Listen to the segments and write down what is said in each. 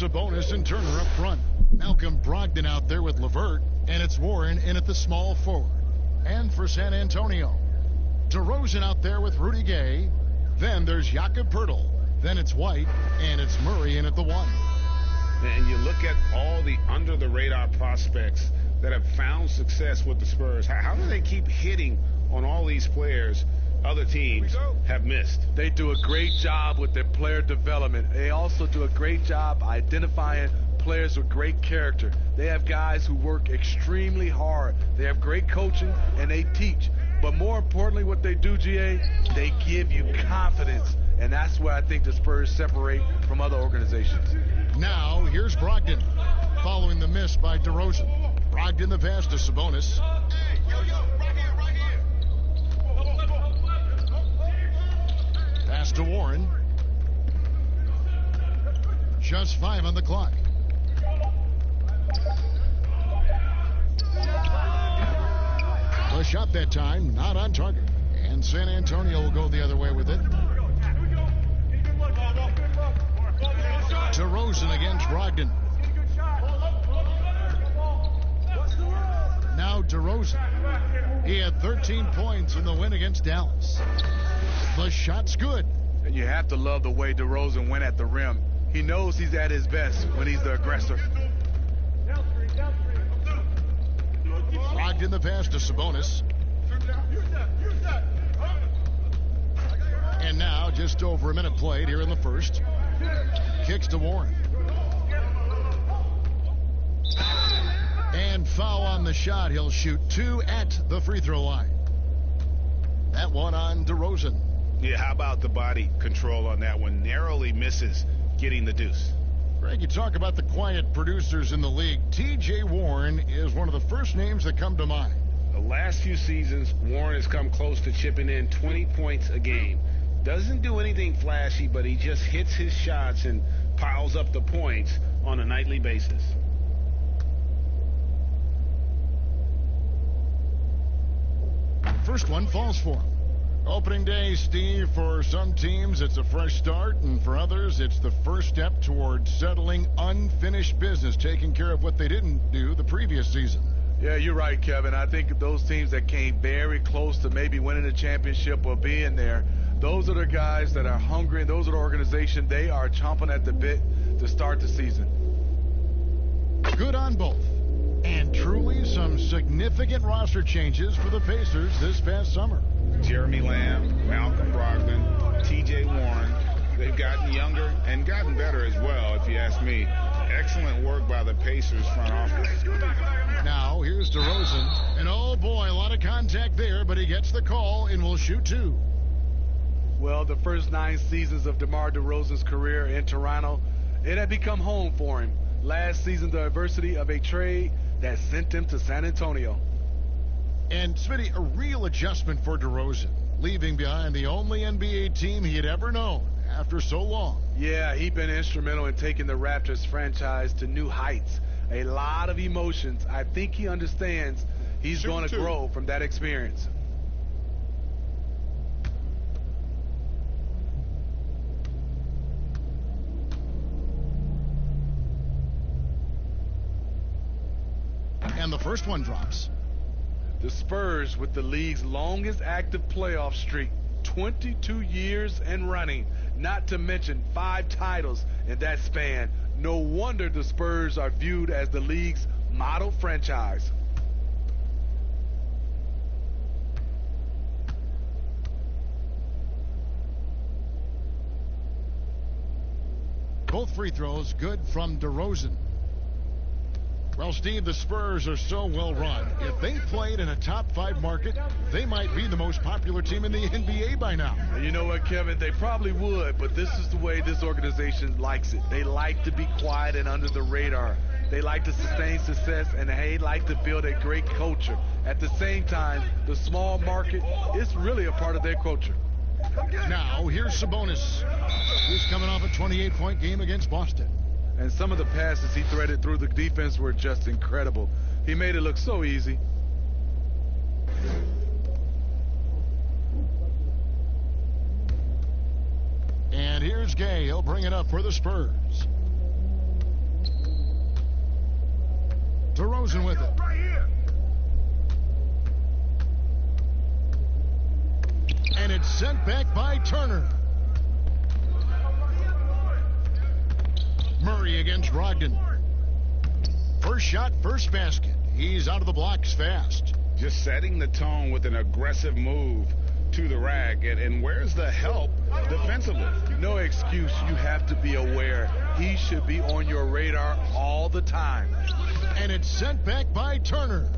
Sabonis and Turner up front. Malcolm Brogdon out there with LeVert, and it's Warren in at the small forward. And for San Antonio, DeRozan out there with Rudy Gay. Then there's Jakob Poeltl. Then it's White, and it's Murray in at the 1. And you look at all the under-the-radar prospects that have found success with the Spurs. How do they keep hitting on all these players other teams have missed? They do a great job with their player development. They also do a great job identifying players with great character. They have guys who work extremely hard. They have great coaching, and they teach. But more importantly, what they do, GA, they give you confidence. And that's where I think the Spurs separate from other organizations. Now, here's Brogdon, following the miss by DeRozan. Brogdon the pass to Sabonis. Pass to Warren. Just 5 on the clock. The shot that time, not on target. And San Antonio will go the other way with it. DeRozan against Brogdon. Now DeRozan. He had 13 points in the win against Dallas. The shot's good. And you have to love the way DeRozan went at the rim. He knows he's at his best when he's the aggressor. Brogdon the pass to Sabonis. And now just over a minute played here in the first. Kicks to Warren. And foul on the shot. He'll shoot 2 at the free throw line. That one on DeRozan. Yeah, how about the body control on that one? Narrowly misses getting the deuce. Greg, you talk about the quiet producers in the league. T.J. Warren is one of the first names that come to mind. The last few seasons, Warren has come close to chipping in 20 points a game. Doesn't do anything flashy, but he just hits his shots and piles up the points on a nightly basis. First one falls for him. Opening day, Steve, for some teams it's a fresh start, and for others it's the first step towards settling unfinished business, taking care of what they didn't do the previous season. Yeah, you're right, Kevin. I think those teams that came very close to maybe winning a championship or being there, those are the guys that are hungry, and those are the organization. They are chomping at the bit to start the season. Good on both. And truly some significant roster changes for the Pacers this past summer. Jeremy Lamb, Malcolm Brogdon, T.J. Warren, they've gotten younger and gotten better as well, if you ask me. Excellent work by the Pacers front office. Now, here's DeRozan. And oh boy, a lot of contact there, but he gets the call and will shoot 2. Well, the first 9 seasons of DeMar DeRozan's career in Toronto, it had become home for him. Last season, the adversity of a trade that sent him to San Antonio. And, Smitty, a real adjustment for DeRozan, leaving behind the only NBA team he had ever known after so long. Yeah, he's been instrumental in taking the Raptors franchise to new heights. A lot of emotions. I think he understands he's going to grow from that experience. And the first one drops. The Spurs with the league's longest active playoff streak, 22 years and running, not to mention 5 titles in that span. No wonder the Spurs are viewed as the league's model franchise. Both free throws good from DeRozan. Well, Steve, the Spurs are so well run. If they played in a top 5 market, they might be the most popular team in the NBA by now. You know what, Kevin? They probably would, but this is the way this organization likes it. They like to be quiet and under the radar. They like to sustain success, and they like to build a great culture. At the same time, the small market is really a part of their culture. Now, here's Sabonis. He's coming off a 28-point game against Boston. And some of the passes he threaded through the defense were just incredible. He made it look so easy. And here's Gay. He'll bring it up for the Spurs. DeRozan with it. And it's sent back by Turner. Murray against Brogdon. First shot, first basket. He's out of the blocks fast. Just setting the tone with an aggressive move to the rack. And where's the help defensively? No excuse. You have to be aware. He should be on your radar all the time. And it's sent back by Turner.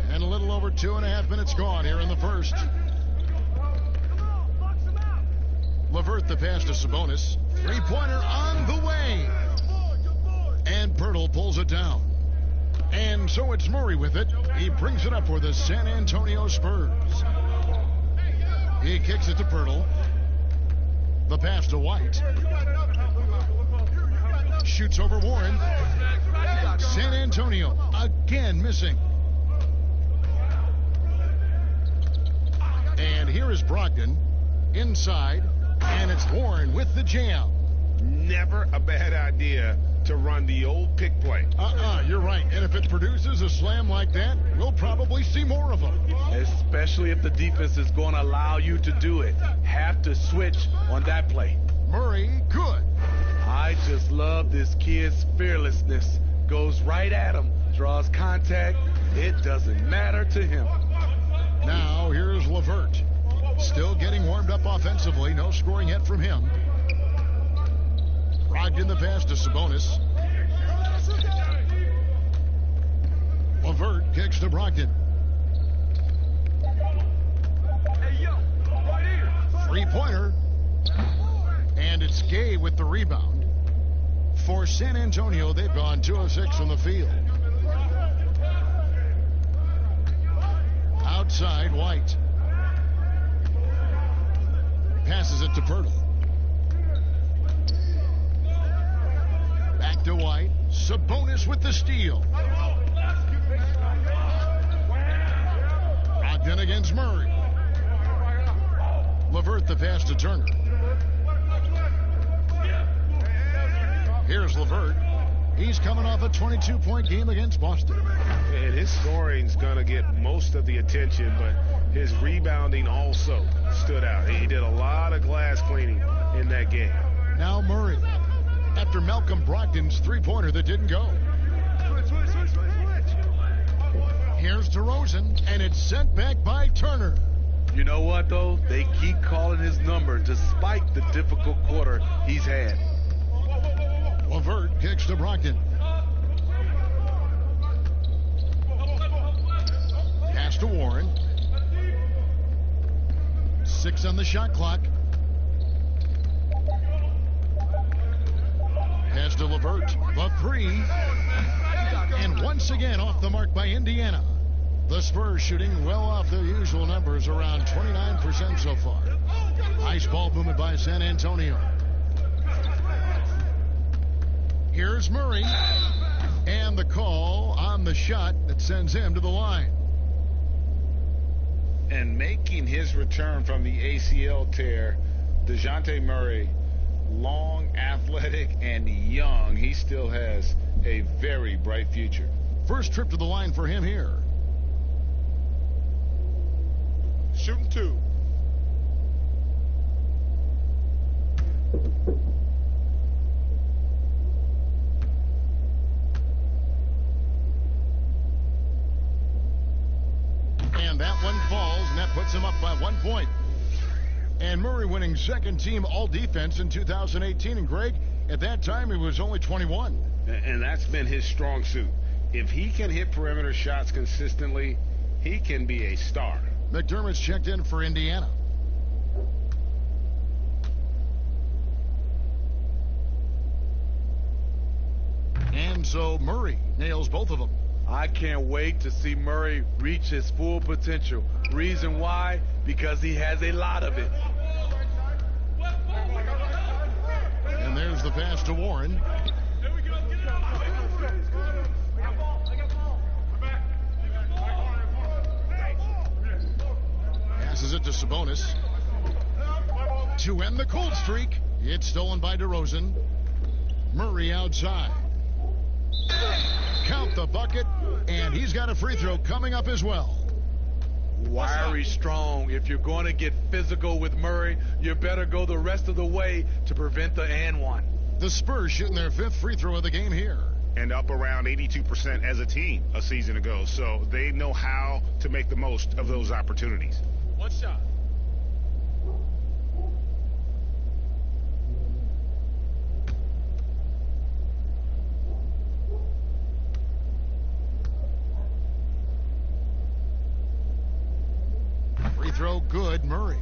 And a little over 2.5 minutes gone here in the first. LeVert the pass to Sabonis. Three-pointer on the way. And Pirtle pulls it down. And so it's Murray with it. He brings it up for the San Antonio Spurs. He kicks it to Pirtle. The pass to White. Shoots over Warren. San Antonio again missing. And here is Brogdon inside. And it's Warren with the jam. Never a bad idea to run the old pick play. You're right. And if it produces a slam like that, we'll probably see more of them. Especially if the defense is going to allow you to do it. Have to switch on that play. Murray, good. I just love this kid's fearlessness. Goes right at him. Draws contact. It doesn't matter to him. Now here's LeVert. Still getting warmed up offensively. No scoring yet from him. Brogdon the pass to Sabonis. LeVert kicks to Brogdon. Three-pointer. And it's Gay with the rebound. For San Antonio, they've gone 2 of 6 from the field. Outside, White. Passes it to Pirtle. Back to White. Sabonis with the steal. Brogdon against Murray. LeVert the pass to Turner. Here's LeVert. He's coming off a 22-point game against Boston. And his scoring's going to get most of the attention, but his rebounding also stood out. He did a lot of glass cleaning in that game. Now Murray. After Malcolm Brogdon's three-pointer that didn't go. Here's DeRozan, and it's sent back by Turner. You know what, though? They keep calling his number despite the difficult quarter he's had. LeVert kicks to Brogdon. Pass to Warren. 6 on the shot clock. Pass to LeVert. The three. And once again off the mark by Indiana. The Spurs shooting well off their usual numbers, around 29% so far. Nice ball movement by San Antonio. Here's Murray. And the call on the shot that sends him to the line. And making his return from the ACL tear, DeJounte Murray, long, athletic, and young. He still has a very bright future. First trip to the line for him here. Shooting 2. And that one falls, and that puts him up by 1 point. And Murray winning second team all defense in 2018. And Greg, at that time, he was only 21. And that's been his strong suit. If he can hit perimeter shots consistently, he can be a star. McDermott's checked in for Indiana. And so Murray nails both of them. I can't wait to see Murray reach his full potential. Reason why? Because he has a lot of it. And there's the pass to Warren. Passes it to Sabonis. To end the cold streak, it's stolen by DeRozan. Murray outside. Count the bucket, and he's got a free throw coming up as well. Wiry strong. If you're going to get physical with Murray, you better go the rest of the way to prevent the and one. The Spurs shooting their 5th free throw of the game here. And up around 82% as a team a season ago. So they know how to make the most of those opportunities. One shot. Free throw good, Murray.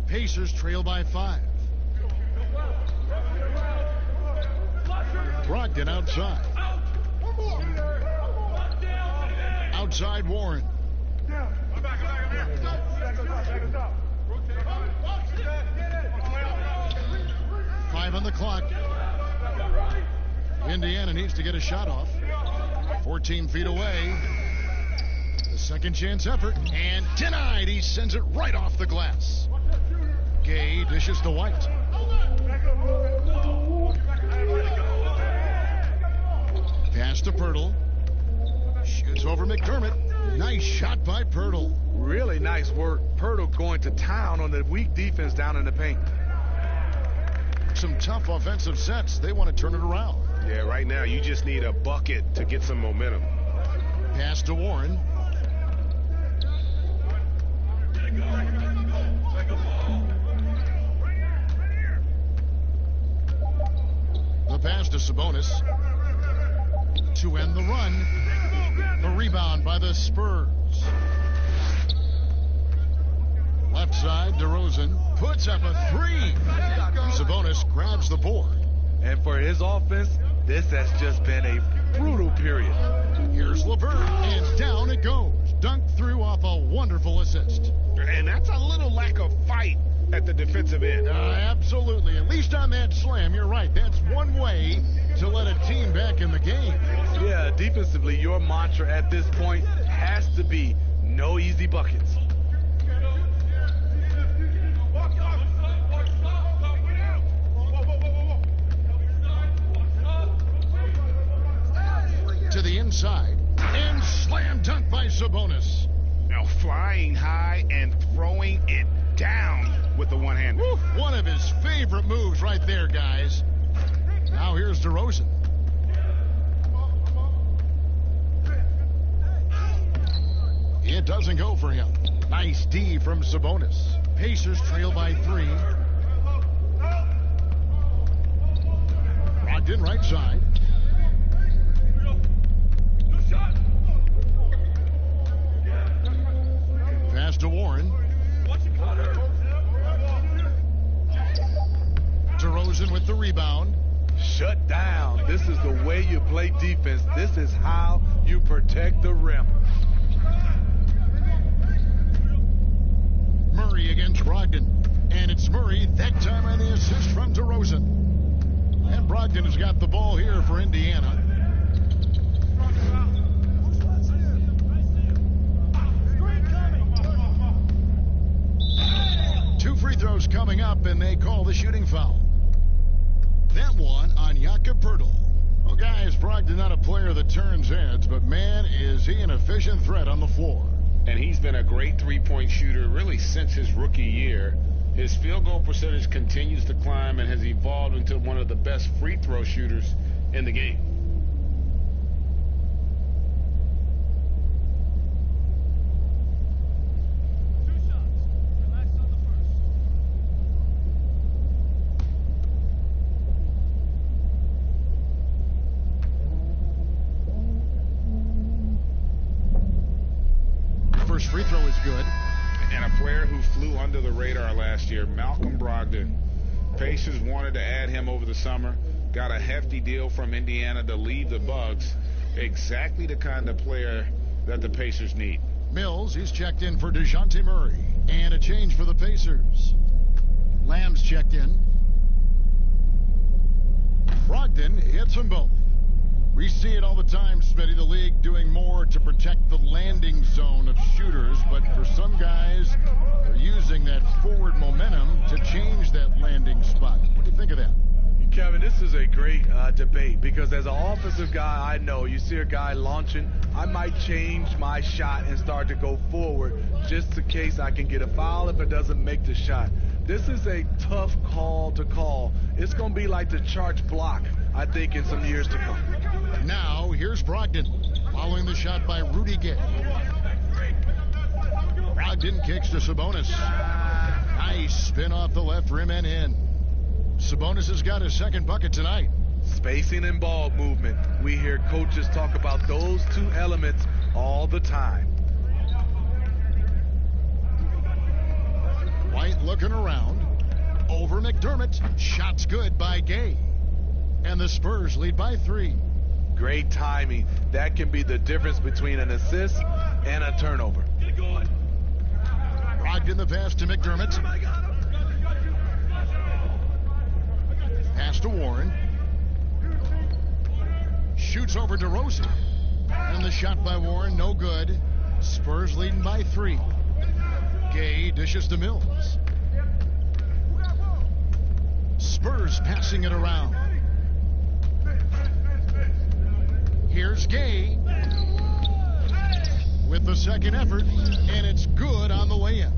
Pacers trail by 5. Brogdon outside. Outside Warren. 5 on the clock. Indiana needs to get a shot off. 14 feet away. The second chance effort, and denied. He sends it right off the glass. Gay dishes to White. Pass to Pirtle. Shoots over McDermott. Nice shot by Pirtle. Really nice work. Pirtle going to town on the weak defense down in the paint. Some tough offensive sets. They want to turn it around. Yeah, right now you just need a bucket to get some momentum. Pass to Warren. The pass to Sabonis to end the run. The rebound by the Spurs. Left side, DeRozan puts up a 3. Sabonis grabs the board. And for his offense, this has just been a brutal period. Here's LeVert, and down it goes. Dunked through off a wonderful assist. And that's a little lack of fight at the defensive end. Absolutely. At least on that slam, you're right. That's one way to let a team back in the game. Yeah, defensively, your mantra at this point has to be no easy buckets. To the inside, and slam dunk by Sabonis. Now flying high and throwing it down with the one hand. One of his favorite moves right there, guys. Now here's DeRozan. It doesn't go for him. Nice D from Sabonis. Pacers trail by 3. Brogdon right side. Pass to Warren. DeRozan with the rebound. Shut down. This is the way you play defense. This is how you protect the rim. Murray against Brogdon. And it's Murray, that time on the assist from DeRozan. And Brogdon has got the ball here for Indiana. Two free throws coming up, and they call the shooting foul. That one on Jakob Pirtle. Well, guys, Brogdon not a player that turns heads, but man, is he an efficient threat on the floor. And he's been a great three-point shooter really since his rookie year. His field goal percentage continues to climb and has evolved into one of the best free throw shooters in the game. First free throw is good. And a player who flew under the radar last year, Malcolm Brogdon. Pacers wanted to add him over the summer. Got a hefty deal from Indiana to leave the Bucks. Exactly the kind of player that the Pacers need. Mills, he's checked in for DeJounte Murray. And a change for the Pacers. Lamb's checked in. Brogdon hits them both. We see it all the time, Smitty, the league doing more to protect the landing zone of shooters, but for some guys, they're using that forward momentum to change that landing spot. What do you think of that? Kevin, this is a great debate because as an offensive guy, I know you see a guy launching, I might change my shot and start to go forward just in case I can get a foul if it doesn't make the shot. This is a tough call to call. It's going to be like the charge block, I think, in some years to come. Now, here's Brogdon, following the shot by Rudy Gay. Brogdon kicks to Sabonis. Nice spin off the left rim and in. Sabonis has got his second bucket tonight. Spacing and ball movement. We hear coaches talk about those two elements all the time. White looking around. Over McDermott. Shot's good by Gay. And the Spurs lead by 3. Great timing. That can be the difference between an assist and a turnover. Brogdon the pass to McDermott. Pass to Warren. Shoots over DeRozan. And the shot by Warren, no good. Spurs leading by 3. Gay dishes to Mills. Spurs passing it around. Here's Gay with the second effort, and it's good on the layup.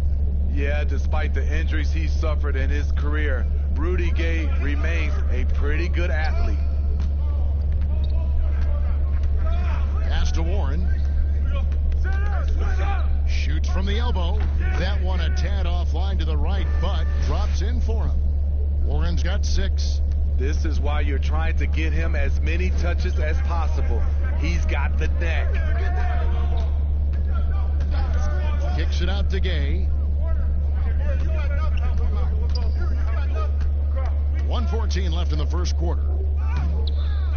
Yeah, despite the injuries he suffered in his career, Rudy Gay remains a pretty good athlete. Pass to Warren. Shoots from the elbow. That one a tad offline to the right, but drops in for him. Warren's got 6. This is why you're trying to get him as many touches as possible. He's got the neck. Kicks it out to Gay. 1:14 left in the first quarter.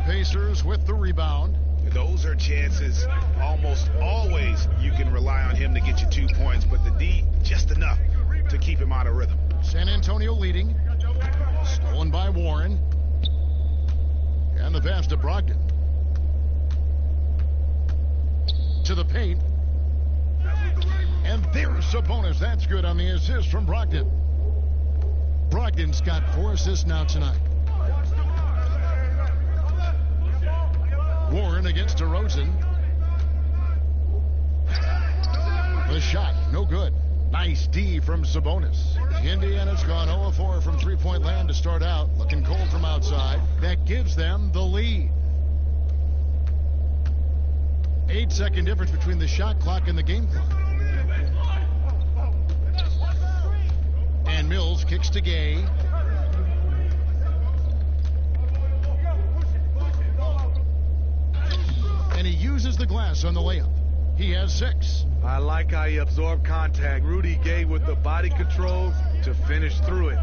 Pacers with the rebound. Those are chances almost always you can rely on him to get you 2 points, but the D just enough to keep him out of rhythm. San Antonio leading. Stolen by Warren. And the pass to Brogdon. To the paint. And there's Sabonis. That's good on the assist from Brogdon. Brogdon's got 4 assists now tonight. Warren against DeRozan. The shot, no good. Nice D from Sabonis. Indiana's gone 0-4 from three-point land to start out. Looking cold from outside. That gives them the lead. 8-second difference between the shot clock and the game clock. And Mills kicks to Gay. And he uses the glass on the layup. He has 6. I like how he absorbed contact. Rudy Gay with the body control to finish through it.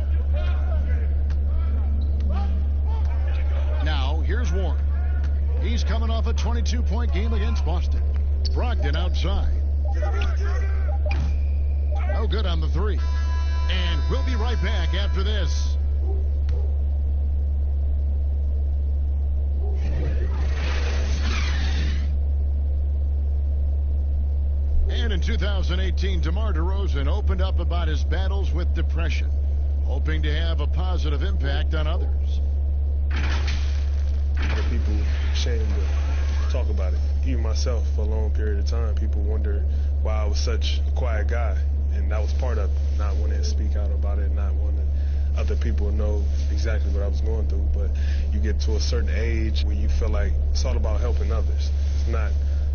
Now, here's Warren. He's coming off a 22-point game against Boston. Brogdon outside. No good on the 3. And we'll be right back after this. And in 2018, DeMar DeRozan opened up about his battles with depression, hoping to have a positive impact on others. The people ashamed to talk about it. Even myself, for a long period of time, people wondered why I was such a quiet guy. And that was part of not wanting to speak out about it, not wanting other people to know exactly what I was going through. But you get to a certain age where you feel like it's all about helping others. It's not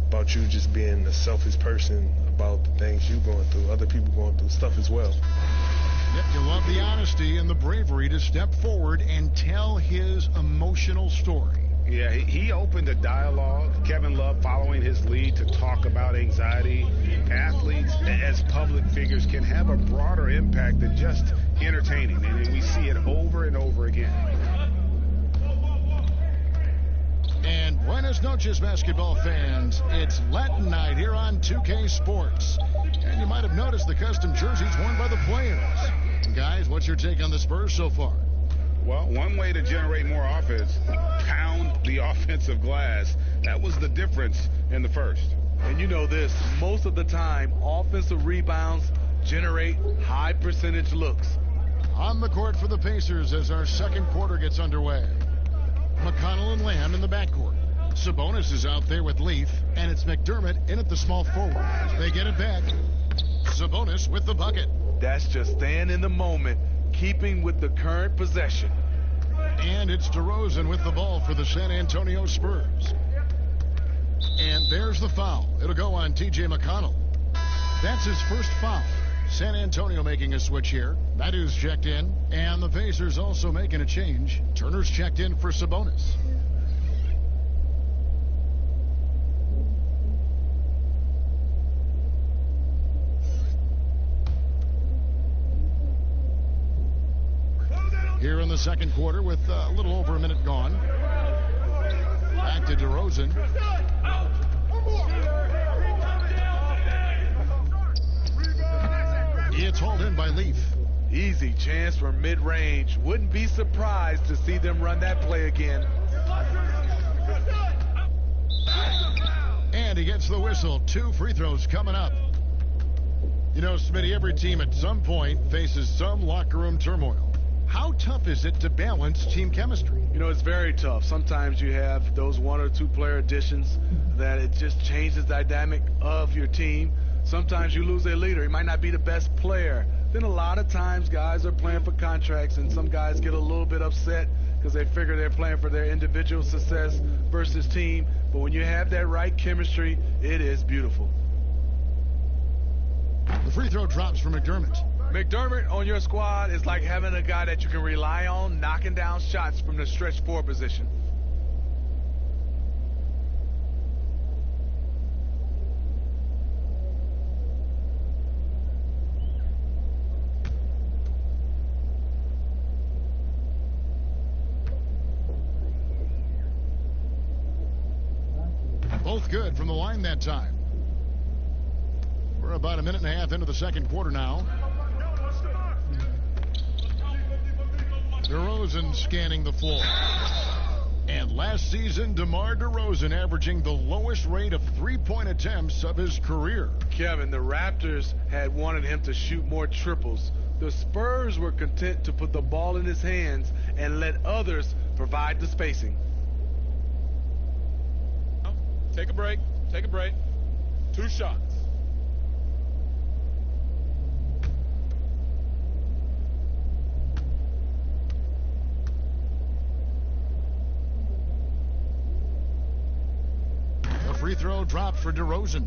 about you just being a selfish person about the things you're going through. Other people going through stuff as well. Yep, you love the honesty and the bravery to step forward and tell his emotional story. Yeah, he opened a dialogue, Kevin Love, following his lead to talk about anxiety. Athletes, as public figures, can have a broader impact than just entertaining, and we see it over and over again. And buenas noches, basketball fans. It's Latin night here on 2K Sports. And you might have noticed the custom jerseys worn by the players. And guys, what's your take on the Spurs so far? Well, one way to generate more offense, pound the offensive glass. That was the difference in the first. And you know this, most of the time, offensive rebounds generate high percentage looks. On the court for the Pacers as our second quarter gets underway. McConnell and Lamb in the backcourt. Sabonis is out there with Leaf, and it's McDermott in at the small forward. They get it back. Sabonis with the bucket. That's just staying in the moment, keeping with the current possession. And it's DeRozan with the ball for the San Antonio Spurs. And there's the foul. It'll go on T.J. McConnell. That's his first foul. San Antonio making a switch here. Madu's checked in, and the Pacers also making a change. Turner's checked in for Sabonis. Here in the second quarter with a little over a minute gone. Back to DeRozan. It's hauled in by Leaf. Easy chance for mid-range. Wouldn't be surprised to see them run that play again. And he gets the whistle. 2 free throws coming up. You know, Smitty, every team at some point faces some locker room turmoil. How tough is it to balance team chemistry? You know, it's very tough. Sometimes you have those 1 or 2 player additions that it just changes the dynamic of your team. Sometimes you lose a leader. He might not be the best player. Then a lot of times guys are playing for contracts, and some guys get a little bit upset because they figure they're playing for their individual success versus team. But when you have that right chemistry, it is beautiful. The free throw drops for McDermott. McDermott on your squad is like having a guy that you can rely on knocking down shots from the stretch 4 position. Both good from the line that time. We're about a minute and a half into the second quarter now. DeRozan scanning the floor. And last season, DeMar DeRozan averaging the lowest rate of 3-point attempts of his career. Kevin, the Raptors had wanted him to shoot more triples. The Spurs were content to put the ball in his hands and let others provide the spacing. Take a break. Take a break. 2 shots. The free throw dropped for DeRozan.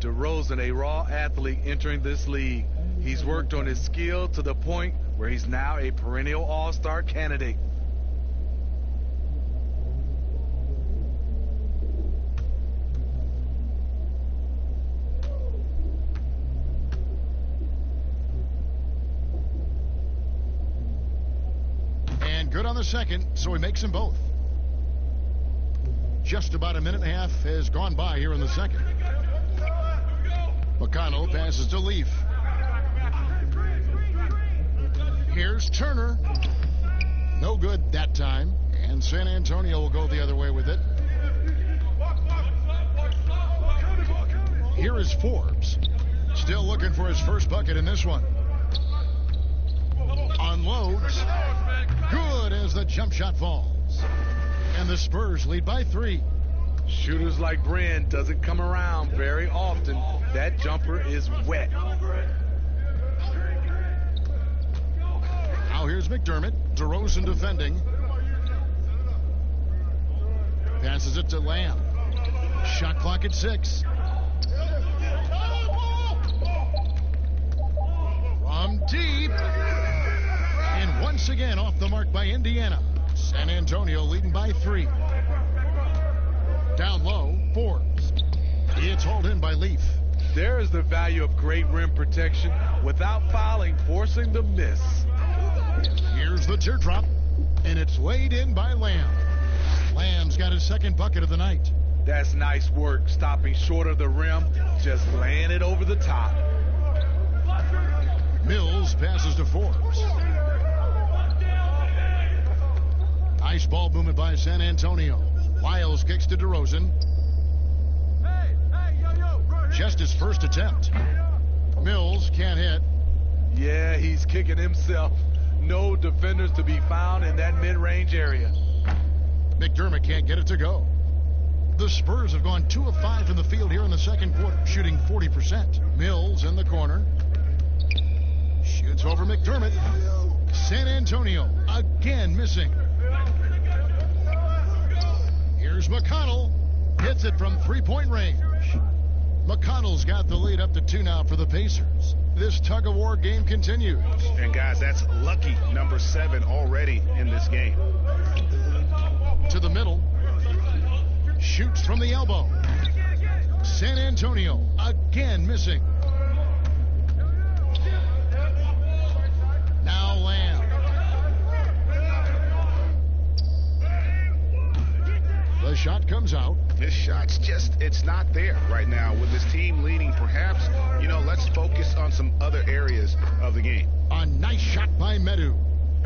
DeRozan, a raw athlete entering this league. He's worked on his skill to the point where he's now a perennial all-star candidate. And good on the second, so he makes them both. Just about a minute and a half has gone by here in the second. McConnell passes to Leaf. Here's Turner. No good that time. And San Antonio will go the other way with it. Here is Forbes. Still looking for his first bucket in this one. Unloads. Good as the jump shot falls. And the Spurs lead by 3. Shooters like Brand doesn't come around very often. That jumper is wet. Now here's McDermott. DeRozan defending. Passes it to Lamb. Shot clock at 6. From deep. And once again off the mark by Indiana. San Antonio leading by 3. Down low, Forbes. It's hauled in by Leaf. There is the value of great rim protection without fouling, forcing the miss. Here's the teardrop, and it's laid in by Lamb. Lamb's got his second bucket of the night. That's nice work, stopping short of the rim, just laying it over the top. Mills passes to Forbes. Nice ball movement by San Antonio. Wiles kicks to DeRozan. Just his first attempt. Mills can't hit. Yeah, he's kicking himself. No defenders to be found in that mid-range area. McDermott can't get it to go. The Spurs have gone 2 of 5 from the field here in the second quarter, shooting 40%. Mills in the corner. Shoots over McDermott. San Antonio again missing. Here's McConnell. Hits it from three-point range. McConnell's got the lead up to 2 now for the Pacers. This tug-of-war game continues. And guys, that's lucky number 7 already in this game. To the middle. Shoots from the elbow. San Antonio again missing. Now Lamb. The shot comes out. This shot's just, it's not there right now with this team leading. Perhaps, let's focus on some other areas of the game. A nice shot by Medu.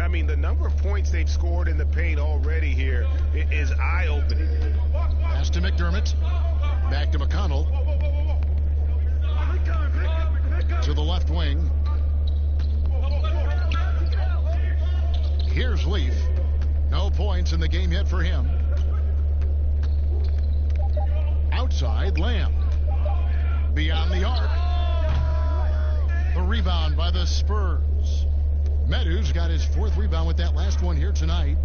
I mean, the number of points they've scored in the paint already here is eye-opening. Pass to McDermott. Back to McConnell. To the left wing. Here's Leaf. No points in the game yet for him. Outside, Lamb. Beyond the arc. The rebound by the Spurs. Medu's got his 4th rebound with that last one here tonight.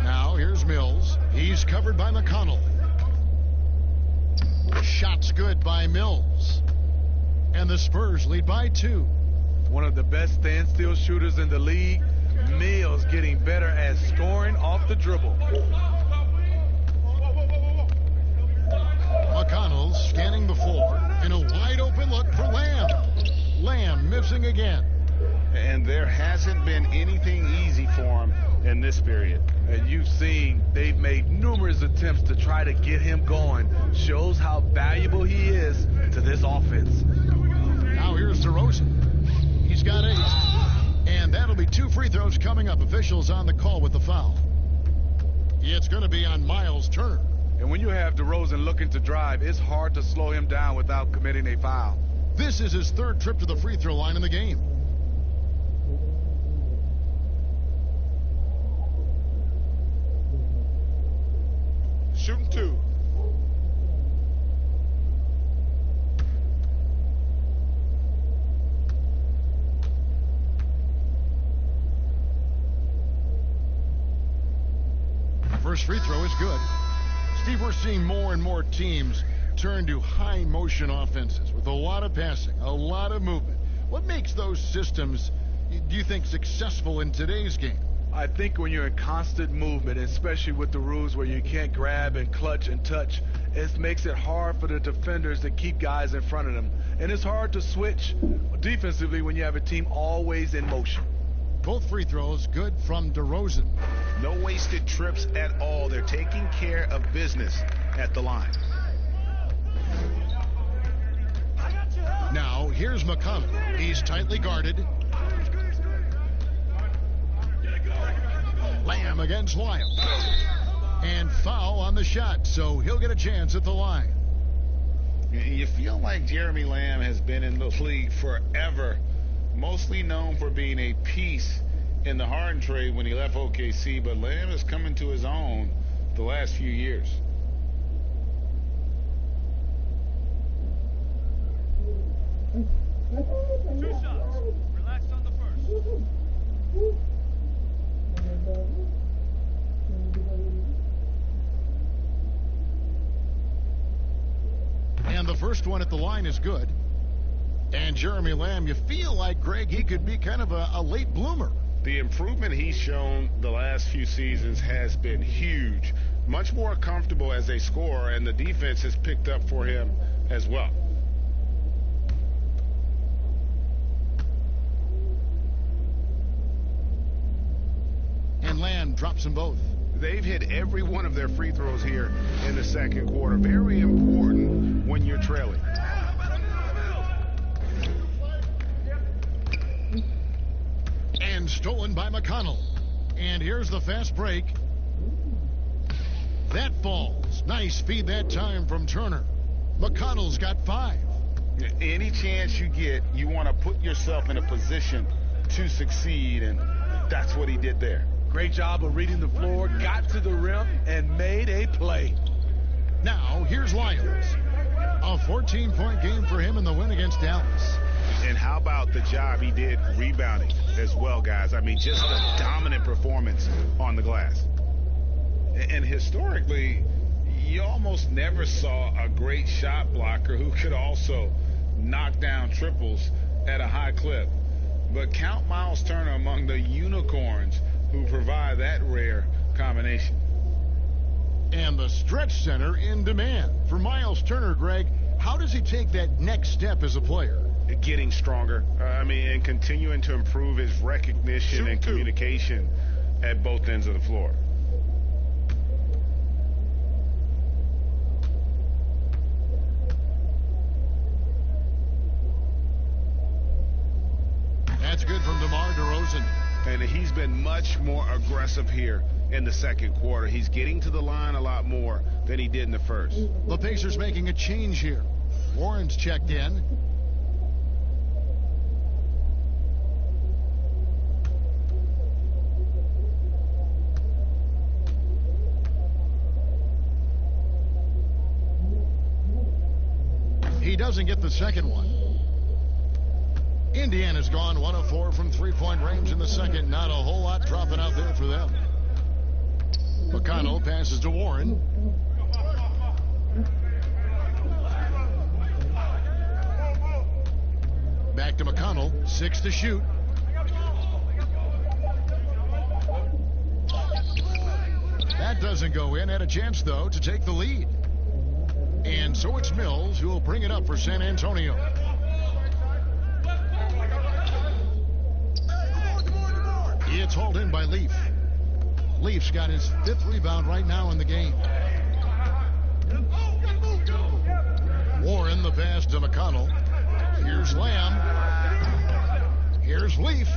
Now here's Mills. He's covered by McConnell. Shot's good by Mills. And the Spurs lead by 2. One of the best standstill shooters in the league. Mills getting better at scoring off the dribble. McConnell scanning the floor in a wide open look for Lamb. Lamb missing again. And there hasn't been anything easy for him in this period. And you've seen they've made numerous attempts to try to get him going. Shows how valuable he is to this offense. Now here's DeRozan. He's got 8. And that'll be 2 free throws coming up. Officials on the call with the foul. It's going to be on Miles' turn. And when you have DeRozan looking to drive, it's hard to slow him down without committing a foul. This is his 3rd trip to the free throw line in the game. Shooting 2. First free throw is good. Steve, we're seeing more and more teams turn to high motion offenses with a lot of passing, a lot of movement. What makes those systems, do you think, successful in today's game? I think when you're in constant movement, especially with the rules where you can't grab and clutch and touch, it makes it hard for the defenders to keep guys in front of them. And it's hard to switch defensively when you have a team always in motion. Both free throws good from DeRozan. No wasted trips at all. They're taking care of business at the line. Now, here's McConnell. He's tightly guarded. Lamb against Wiles. And foul on the shot, so he'll get a chance at the line. You feel like Jeremy Lamb has been in the league forever, mostly known for being a piece in the Harden trade when he left OKC, but Lamb is coming to his own the last few years. Two shots. Relax on the first. And the first one at the line is good. And Jeremy Lamb, you feel like, Greg, he could be kind of a late bloomer. The improvement he's shown the last few seasons has been huge. Much more comfortable as a scorer, and the defense has picked up for him as well. And Lamb drops them both. They've hit every one of their free throws here in the second quarter. Very important when you're trailing. And stolen by McConnell. And here's the fast break. That falls. Nice feed that time from Turner. McConnell's got 5. Any chance you get, you want to put yourself in a position to succeed, and that's what he did there. Great job of reading the floor, got to the rim, and made a play. Now, here's Lyons. A 14-point game for him in the win against Dallas. And how about the job he did rebounding as well, guys? I mean, just a dominant performance on the glass. And historically, you almost never saw a great shot blocker who could also knock down triples at a high clip. But count Miles Turner among the unicorns who provide that rare combination. And the stretch center in demand. For Miles Turner, Greg, how does he take that next step as a player? Getting stronger, and continuing to improve his recognition and communication at both ends of the floor. That's good from DeMar DeRozan. And he's been much more aggressive here in the second quarter. He's getting to the line a lot more than he did in the first. The Pacers making a change here. Warren's checked in. He doesn't get the second one. Indiana's gone 1 of 4 from three-point range in the second. Not a whole lot dropping out there for them. McConnell passes to Warren. Back to McConnell. 6 to shoot. That doesn't go in. Had a chance, though, to take the lead. And so it's Mills who will bring it up for San Antonio. It's hauled in by Leaf. Leaf's got his 5th rebound right now in the game. Warren the pass to McConnell. Here's Lamb. Here's Leaf.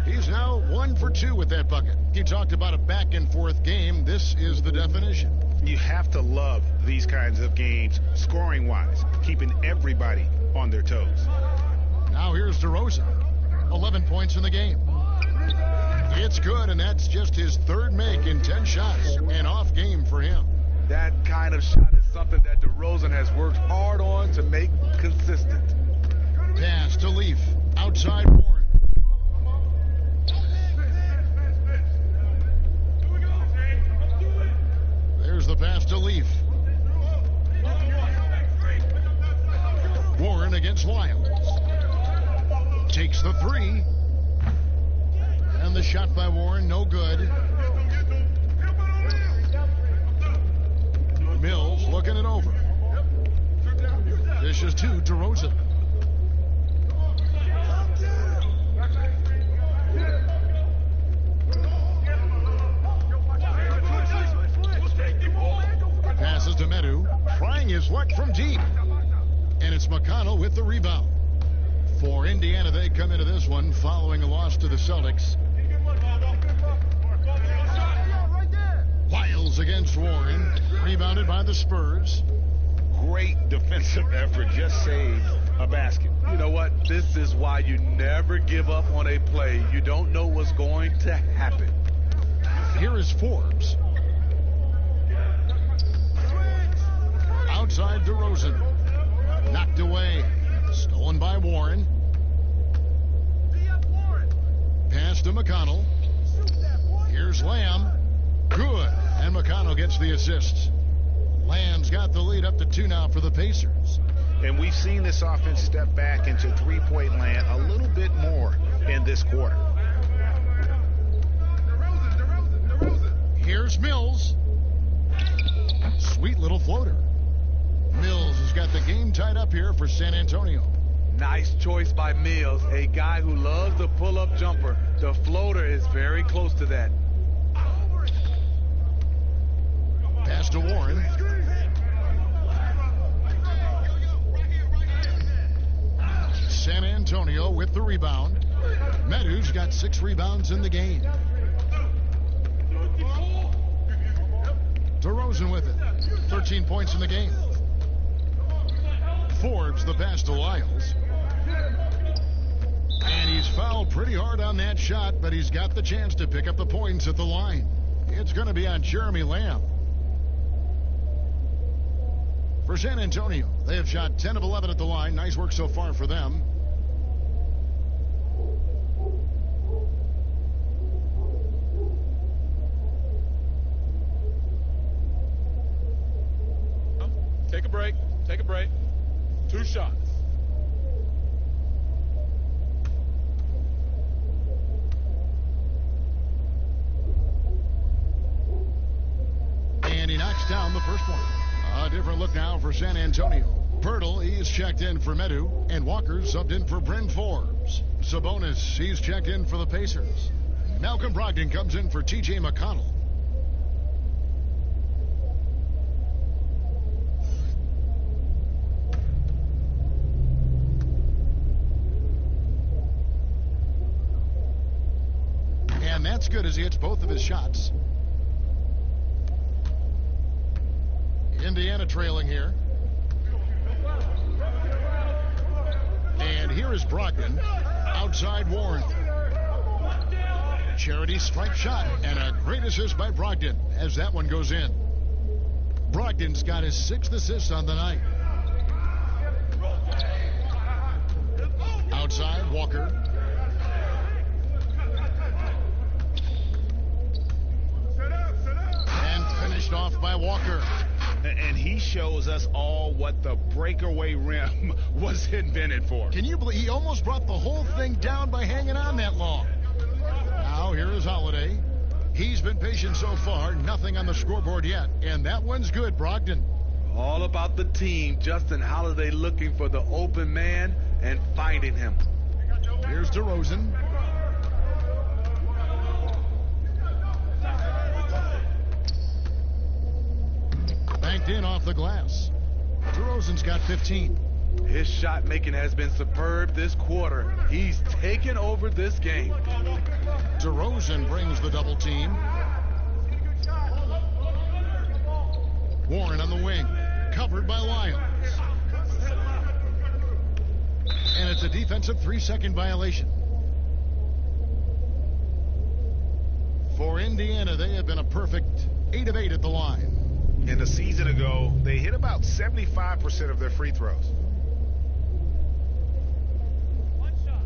He's now 1 for 2 with that bucket. He talked about a back and forth game. This is the definition. You have to love these kinds of games, scoring-wise, keeping everybody on their toes. Now here's DeRozan. 11 points in the game. It's good, and that's just his 3rd make in 10 shots. An off game for him. That kind of shot is something that DeRozan has worked hard on to make consistent. Pass to Leaf. Outside Warren. There's the pass to Leaf. Warren against Lyons. Takes the 3. And the shot by Warren, no good. Mills looking it over. Dishes to DeRozan. Passes to Medu, trying his luck from deep. And it's McConnell with the rebound. For Indiana, they come into this one following a loss to the Celtics. Lyles against Warren. Rebounded by the Spurs. Great defensive effort. Just saved a basket. You know what? This is why you never give up on a play. You don't know what's going to happen. Here is Forbes. Outside DeRozan. Knocked away. Stolen by Warren. Pass to McConnell. Here's Lamb. Good. And McConnell gets the assist. Lamb's got the lead up to 2 now for the Pacers. And we've seen this offense step back into three-point land a little bit more in this quarter. Here's Mills. Sweet little floater. Mills has got the game tied up here for San Antonio. Nice choice by Mills, a guy who loves the pull-up jumper. The floater is very close to that. Pass to Warren. San Antonio with the rebound. Medu's got 6 rebounds in the game. DeRozan with it. 13 points in the game. Forbes the pass to Lyles. And he's fouled pretty hard on that shot, but he's got the chance to pick up the points at the line. It's going to be on Jeremy Lamb. For San Antonio, they have shot 10 of 11 at the line. Nice work so far for them. Take a break. Take a break. 2 shots. And he knocks down the first one. A different look now for San Antonio. Pirtle, he's checked in for Medu, and Walker subbed in for Bryn Forbes. Sabonis, he's checked in for the Pacers. Malcolm Brogdon comes in for T.J. McConnell. And that's good as he hits both of his shots. Indiana trailing here. And here is Brogdon. Outside Warren. Charity stripe shot. And a great assist by Brogdon as that one goes in. Brogdon's got his 6th assist on the night. Outside Walker. And finished off by Walker. And he shows us all what the breakaway rim was invented for. Can you believe he almost brought the whole thing down by hanging on that long? Now here is Holiday. He's been patient so far. Nothing on the scoreboard yet. And that one's good, Brogdon. All about the team. Justin Holiday looking for the open man and finding him. Here's DeRozan. Banked in off the glass. DeRozan's got 15. His shot making has been superb this quarter. He's taken over this game. DeRozan brings the double team. Warren on the wing. Covered by Lyles. And it's a defensive 3-second violation. For Indiana, they have been a perfect 8 of 8 at the line. And a season ago, they hit about 75% of their free throws. One shot.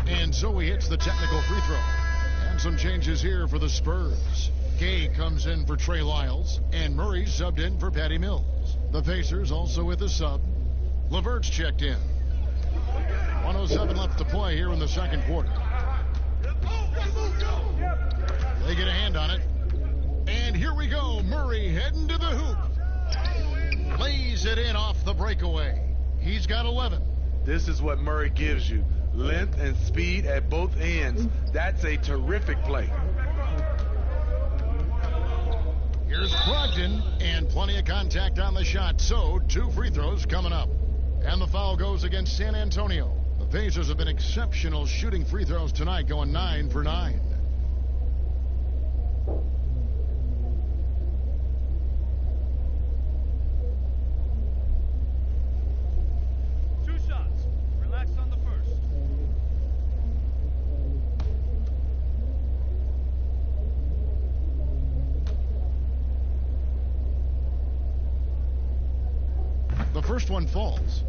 And so he hits the technical free throw. And some changes here for the Spurs. Gay comes in for Trey Lyles, and Murray subbed in for Patty Mills. The Pacers also with a sub. LeVert's checked in. 1:07 left to play here in the second quarter. They get a hand on it. And here we go. Murray heading to the hoop. Lays it in off the breakaway. He's got 11. This is what Murray gives you. Length and speed at both ends. That's a terrific play. Here's Brogdon, and plenty of contact on the shot. So 2 free throws coming up. And the foul goes against San Antonio. The Pacers have been exceptional shooting free throws tonight, going 9 for 9. Two shots. Relax on the first. The first one falls.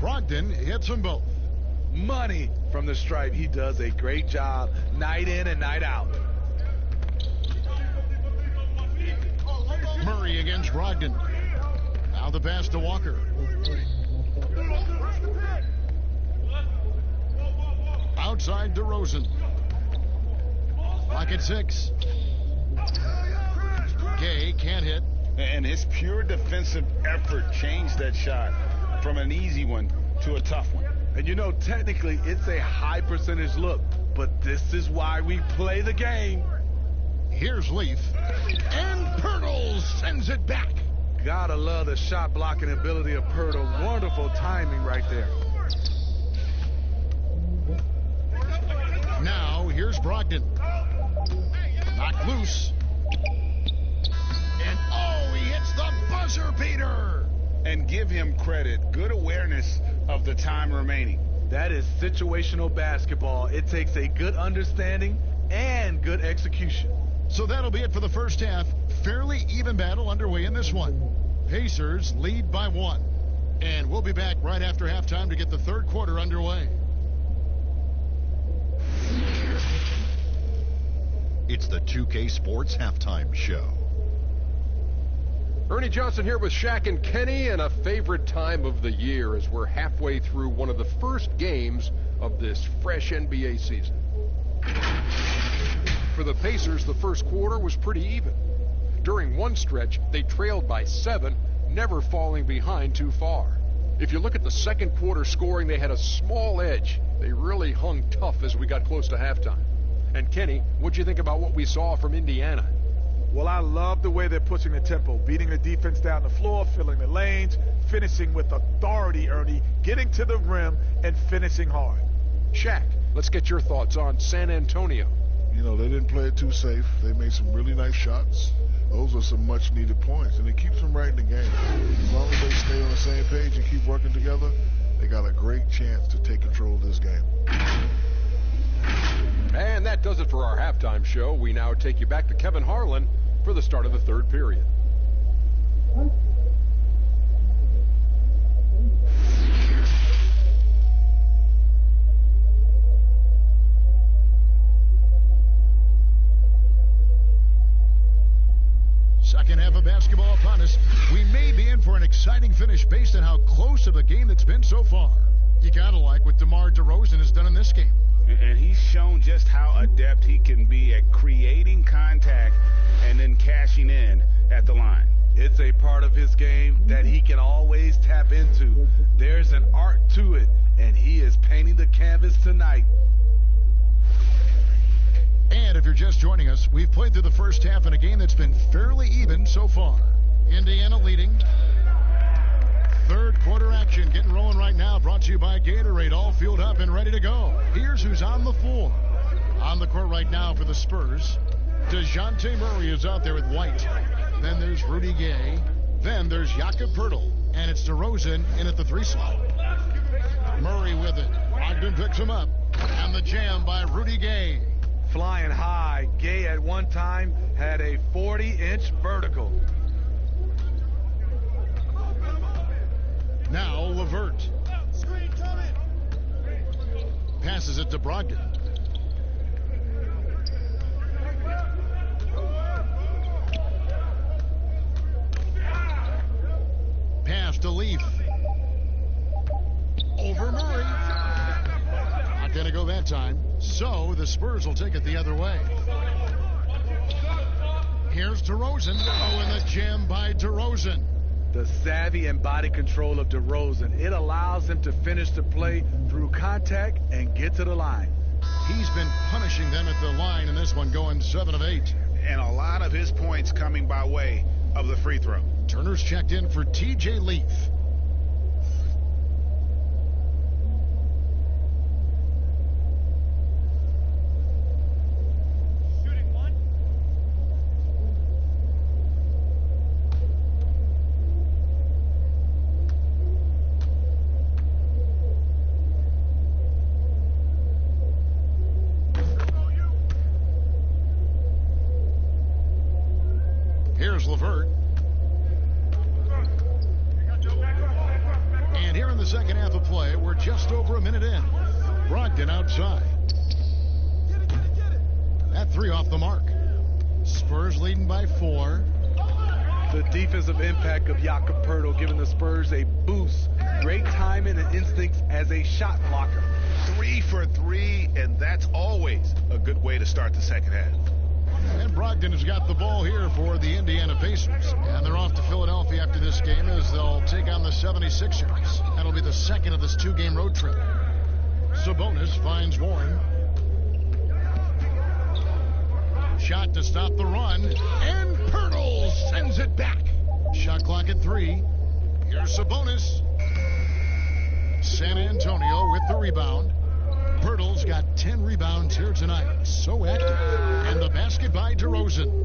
Brogdon hits them both. Money from the stripe. He does a great job night in and night out. Murray against Brogdon. Now the pass to Walker. outside DeRozan. Lock at 6. Gay can't hit. And his pure defensive effort changed that shot from an easy one to a tough one. And you know, technically, it's a high percentage look, but this is why we play the game. Here's Leaf. And Pirtle sends it back. Gotta love the shot blocking ability of Pirtle. Wonderful timing right there. Now, here's Brogdon. Knocked loose. And oh, he hits the buzzer beater. And give him credit. Good awareness of the time remaining. That is situational basketball. It takes a good understanding and good execution. So that'll be it for the first half. Fairly even battle underway in this one. Pacers lead by 1. And we'll be back right after halftime to get the third quarter underway. It's the 2K Sports Halftime Show. Ernie Johnson here with Shaq and Kenny, and a favorite time of the year as we're halfway through one of the first games of this fresh NBA season. For the Pacers, the first quarter was pretty even. During one stretch, they trailed by 7, never falling behind too far. If you look at the second quarter scoring, they had a small edge. They really hung tough as we got close to halftime. And Kenny, what'd you think about what we saw from Indiana? Well, I love the way they're pushing the tempo, beating the defense down the floor, filling the lanes, finishing with authority, Ernie, getting to the rim and finishing hard. Shaq, let's get your thoughts on San Antonio. You know, they didn't play it too safe. They made some really nice shots. Those are some much-needed points, and it keeps them right in the game. As long as they stay on the same page and keep working together, they got a great chance to take control of this game. And that does it for our halftime show. We now take you back to Kevin Harlan for the start of the third period. Second half of basketball upon us. We may be in for an exciting finish based on how close of a game it's been so far. You gotta like what DeMar DeRozan has done in this game. And he's shown just how adept he can be at creating contact and then cashing in at the line. It's a part of his game that he can always tap into. There's an art to it, and he is painting the canvas tonight. And if you're just joining us, we've played through the first half in a game that's been fairly even so far. Indiana leading. Third quarter action getting rolling right now, brought to you by Gatorade, all fueled up and ready to go. Here's who's on the floor. On the court right now for the Spurs, DeJounte Murray is out there with White. Then there's Rudy Gay. Then there's Jakob Poeltl. And it's DeRozan in at the 3 slot. Murray with it. Brogdon picks him up. And the jam by Rudy Gay. Flying high, Gay at one time had a 40-inch vertical. Now LeVert. Passes it to Brogdon. Pass to Leaf. Over Murray. Not going to go that time. So the Spurs will take it the other way. Here's DeRozan. Oh, and the jam by DeRozan. The savvy and body control of DeRozan. It allows him to finish the play through contact and get to the line. He's been punishing them at the line in this one, going 7 of 8. And a lot of his points coming by way of the free throw. Turner's checked in for TJ Leaf. Here's LeVert. And here in the second half of play, we're just over a minute in. Brogdon outside. That 3 off the mark. Spurs leading by 4. The defensive impact of Jakob Poeltl giving the Spurs a boost. Great timing dominant instincts as a shot blocker. 3 for 3, and that's always a good way to start the second half. And Brogdon has got the ball here for the Indiana Pacers. And they're off to Philadelphia after this game as they'll take on the 76ers. That'll be the second of this 2-game road trip. Sabonis finds Warren. Shot to stop the run. And Pirtle sends it back. Shot clock at 3. Here's Sabonis. San Antonio with the rebound. Pirtle's got 10 rebounds here tonight. So active. And the basket by DeRozan.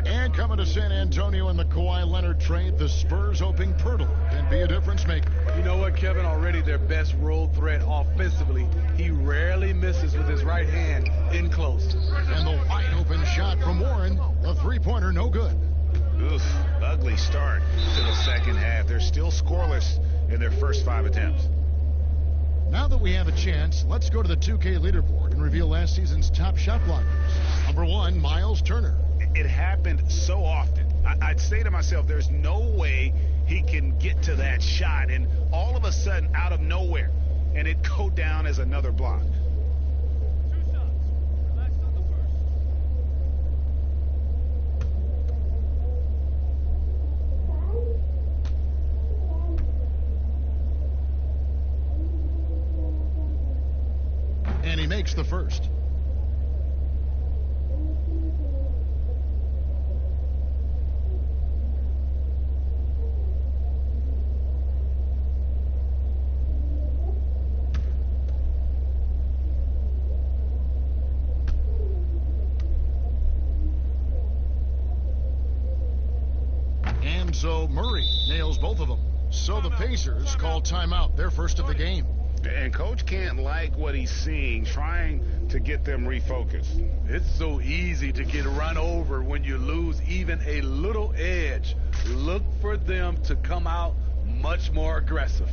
And coming to San Antonio in the Kawhi Leonard trade, the Spurs hoping Pirtle can be a difference maker. You know what, Kevin? Already their best role threat offensively. He rarely misses with his right hand in close. And the wide open shot from Warren. The three-pointer no good. Oof, ugly start to the second half. They're still scoreless in their first 5 attempts. Now that we have a chance, let's go to the 2K leaderboard and reveal last season's top shot blockers. Number 1, Miles Turner. It happened so often. I'd say to myself, there's no way he can get to that shot, and all of a sudden, out of nowhere, and it go down as another block. And he makes the first. And so Murray nails both of them. So the Pacers call timeout, their first of the game. And Coach can't like what he's seeing, trying to get them refocused. It's so easy to get run over when you lose even a little edge. Look for them to come out much more aggressive.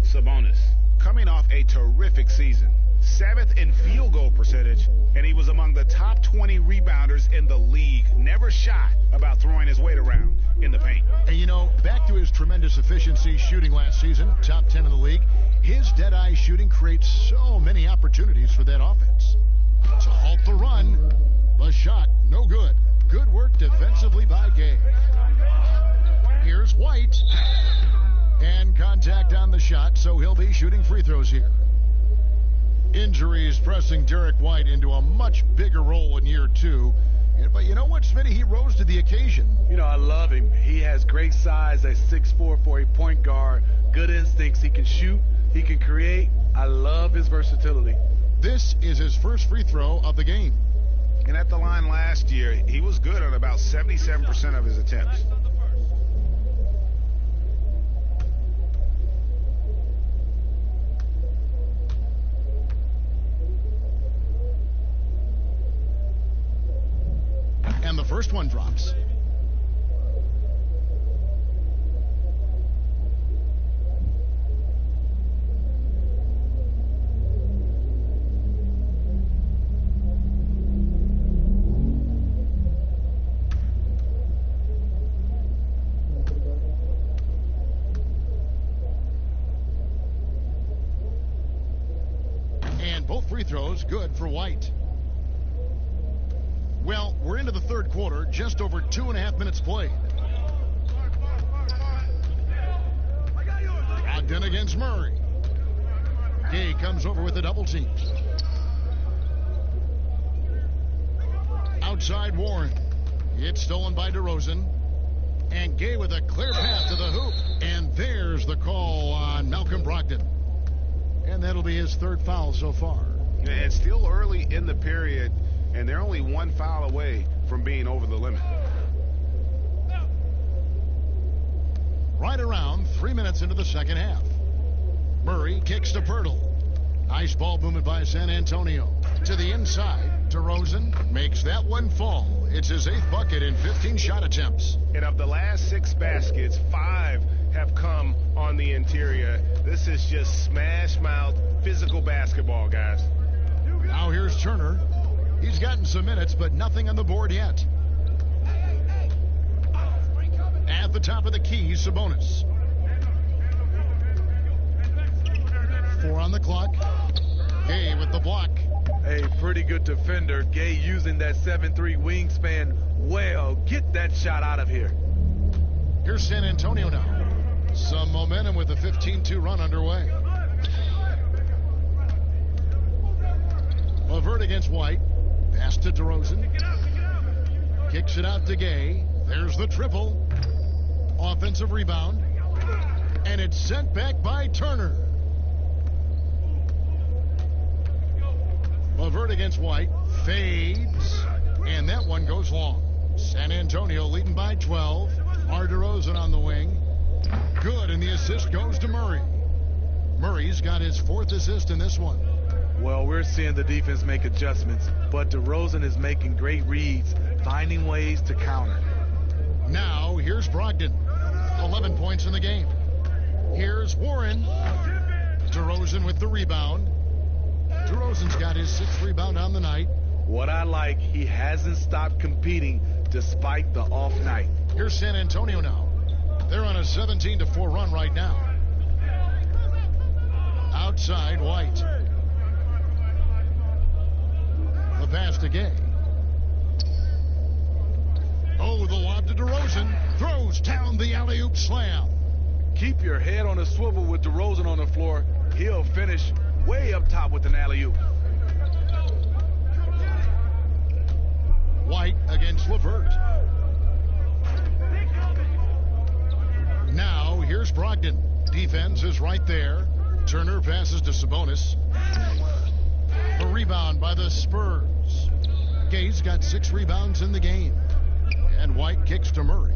Sabonis, coming off a terrific season, 7th in field goal percentage, and he was among the top 20 rebounders in the league. Never shy about throwing his weight around in the paint. And you know, back to his tremendous efficiency shooting last season, top 10 in the league, his dead-eye shooting creates so many opportunities for that offense. To halt the run, the shot, no good. Good work defensively by Gay. Here's White. And contact on the shot, so he'll be shooting free throws here. Injuries pressing Derek White into a much bigger role in year 2. But you know what, Smitty? He rose to the occasion. You know, I love him. He has great size at 6'4" for a point guard. Good instincts. He can shoot. He can create. I love his versatility. This is his first free throw of the game. And at the line last year, he was good on about 77% of his attempts. And the first one drops. And both free throws good for White. Well, we're into the third quarter, just over 2.5 minutes played. Brogdon against Murray. Gay comes over with the double team. Outside Warren. It's stolen by DeRozan. And Gay with a clear path to the hoop. And there's the call on Malcolm Brogdon. And that'll be his third foul so far. And still early in the period, and they're only one foul away from being over the limit. Right around 3 minutes into the second half. Murray kicks to Pirtle. Nice ball movement by San Antonio. To the inside, DeRozan makes that one fall. It's his 8th bucket in 15 shot attempts. And of the last 6 baskets, 5 have come on the interior. This is just smash mouth physical basketball, guys. Now here's Turner. He's gotten some minutes, but nothing on the board yet. At the top of the key, Sabonis. 4 on the clock. Gay with the block. A pretty good defender. Gay using that 7'3" wingspan well. Get that shot out of here. Here's San Antonio now. Some momentum with a 15-2 run underway. LeVert against White. Pass to DeRozan. Kicks it out to Gay. There's the triple. Offensive rebound. And it's sent back by Turner. LeVert against White. Fades. And that one goes long. San Antonio leading by 12. DeRozan on the wing. Good, and the assist goes to Murray. Murray's got his 4th assist in this one. Well, we're seeing the defense make adjustments, but DeRozan is making great reads, finding ways to counter. Now, here's Brogdon. 11 points in the game. Here's Warren. DeRozan with the rebound. DeRozan's got his 6th rebound on the night. What I like, he hasn't stopped competing despite the off night. Here's San Antonio now. They're on a 17-4 run right now. Outside, White. The pass to Gay. Oh, the lob to DeRozan. Throws down the alley-oop slam. Keep your head on a swivel with DeRozan on the floor. He'll finish way up top with an alley-oop. White against LeVert. Now, here's Brogdon. Defense is right there. Turner passes to Sabonis. A rebound by the Spurs. Gay's got 6 rebounds in the game. And White kicks to Murray.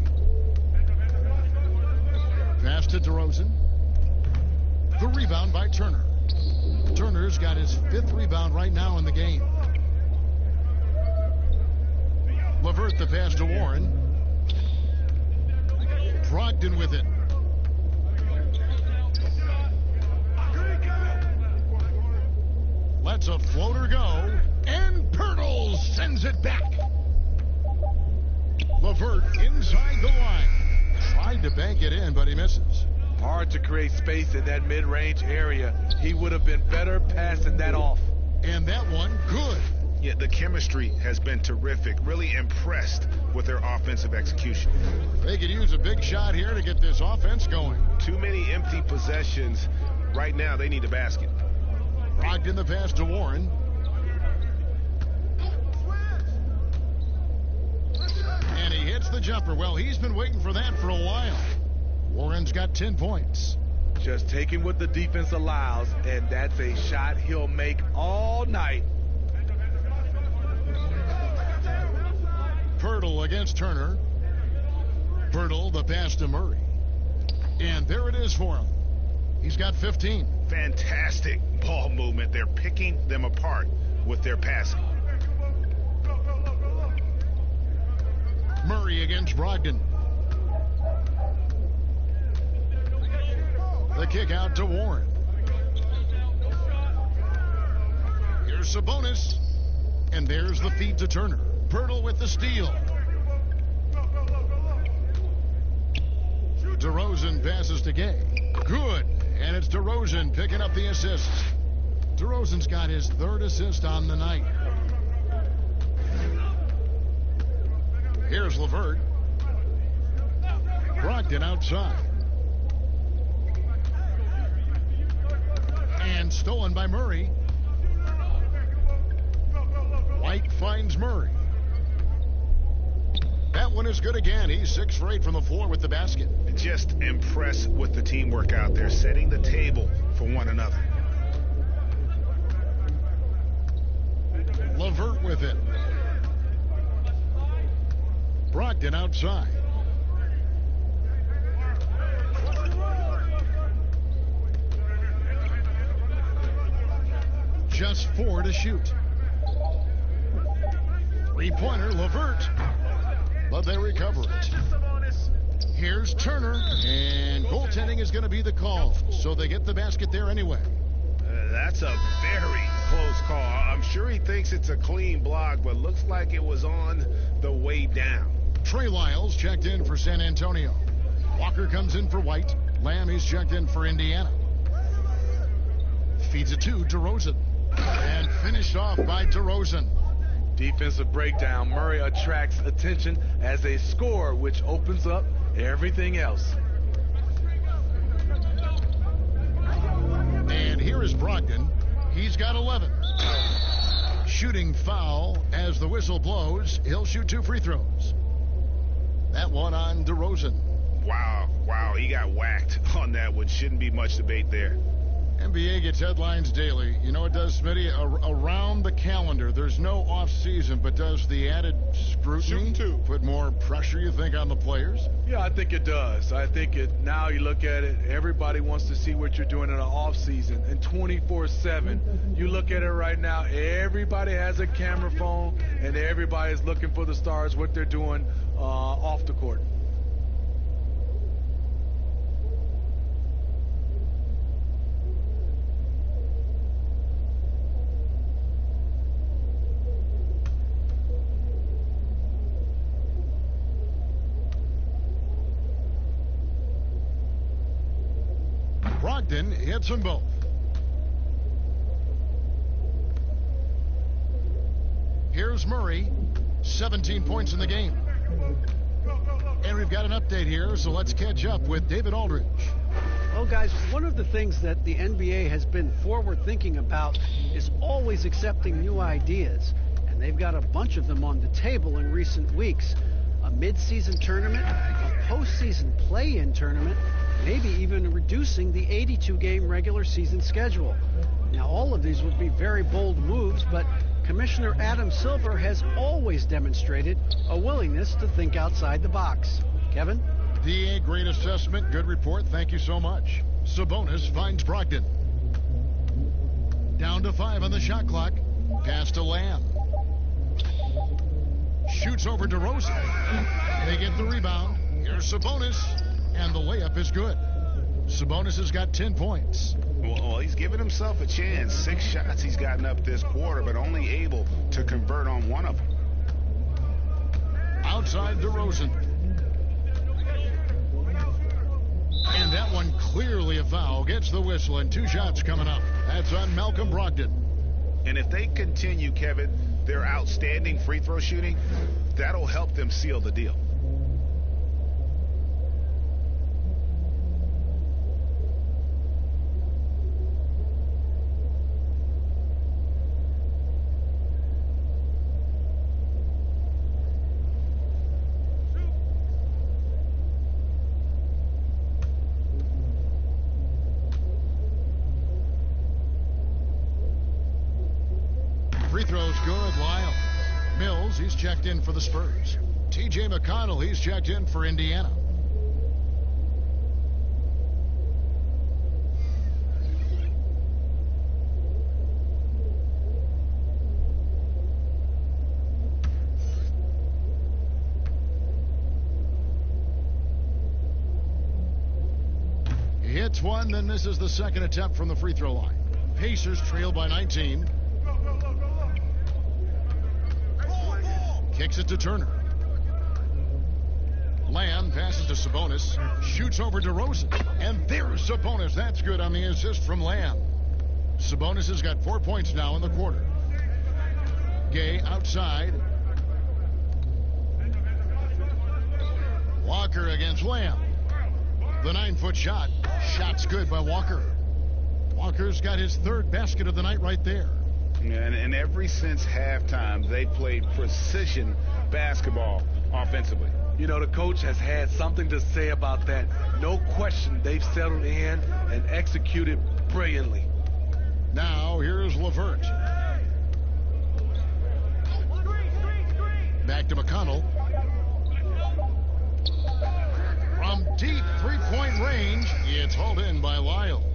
Pass to DeRozan. The rebound by Turner. Turner's got his 5th rebound right now in the game. LeVert the pass to Warren. Brogdon with it. Lets a floater go, and Pirtle sends it back. LeVert inside the line. Tried to bank it in, but he misses. Hard to create space in that mid-range area. He would have been better passing that off. And that one, good. Yeah, the chemistry has been terrific. Really impressed with their offensive execution. They could use a big shot here to get this offense going. Too many empty possessions. Right now, they need a basket. Brogdon the pass to Warren. And he hits the jumper. Well, he's been waiting for that for a while. Warren's got 10 points. Just taking what the defense allows, and that's a shot he'll make all night. Pirtle against Turner. Pirtle the pass to Murray. And there it is for him. He's got 15. Fantastic ball movement. They're picking them apart with their passing. Murray against Brogdon. The kick out to Warren. Here's Sabonis. And there's the feed to Turner. Pirtle with the steal. DeRozan passes to Gay. Good. And it's DeRozan picking up the assist. DeRozan's got his 3rd assist on the night. Here's LeVert. Brogdon outside. and stolen by Murray. White finds Murray. That one is good again. He's 6 for 8 from the floor with the basket. Just impressed with the teamwork out there, setting the table for one another. LeVert with it. Brogdon outside. Just 4 to shoot. Three-pointer, LeVert. But they recover it. Here's Turner, and goaltending is going to be the call. So they get the basket there anyway. That's a very close call. I'm sure he thinks it's a clean block, but looks like it was on the way down. Trey Lyles checked in for San Antonio. Walker comes in for White. Lamb, he's checked in for Indiana. Feeds it to DeRozan. And finished off by DeRozan. Defensive breakdown. Murray attracts attention as a scorer, which opens up everything else. And here is Brogdon. He's got 11. Shooting foul as the whistle blows. He'll shoot 2 free throws. That one on DeRozan. Wow, he got whacked on that one. Shouldn't be much debate there. NBA gets headlines daily. You know it does, Smitty? Around the calendar, there's no off-season, but does the added scrutiny put more pressure, you think, on the players? Yeah, I think it does. I think now you look at it, everybody wants to see what you're doing in an off-season. And 24/7, you look at it right now, everybody has a camera phone, and everybody's looking for the stars, what they're doing off the court. Brogdon hits them both. Here's Murray, 17 points in the game. And we've got an update here, so let's catch up with David Aldridge. Well, guys, one of the things that the NBA has been forward thinking about is always accepting new ideas. And they've got a bunch of them on the table in recent weeks. A mid-season tournament, a postseason play-in tournament, maybe even reducing the 82-game regular season schedule. Now, all of these would be very bold moves, but Commissioner Adam Silver has always demonstrated a willingness to think outside the box. Kevin? DA, great assessment, good report, thank you so much. Sabonis finds Brogdon. Down to 5 on the shot clock. Pass to Lamb. Shoots over DeRozan. They get the rebound. Here's Sabonis. And the layup is good. Sabonis has got 10 points. Well, he's given himself a chance. 6 shots he's gotten up this quarter, but only able to convert on one of them. Outside DeRozan. And that one clearly a foul. Gets the whistle, and 2 shots coming up. That's on Malcolm Brogdon. And if they continue, Kevin, their outstanding free throw shooting, that'll help them seal the deal. Free throws good. Lyle. Mills, he's checked in for the Spurs. T.J. McConnell, he's checked in for Indiana. He hits one, then misses the second attempt from the free throw line. Pacers trail by 19. Kicks it to Turner. Lamb passes to Sabonis. Shoots over DeRozan. And there's Sabonis. That's good on the assist from Lamb. Sabonis has got 4 points now in the quarter. Gay outside. Walker against Lamb. The 9-foot shot. Shot's good by Walker. Walker's got his third basket of the night right there. And ever since halftime, they played precision basketball offensively. You know, the coach has had something to say about that. No question, they've settled in and executed brilliantly. Now, here's LeVert. Back to McConnell. From deep three-point range, it's hauled in by Lyles.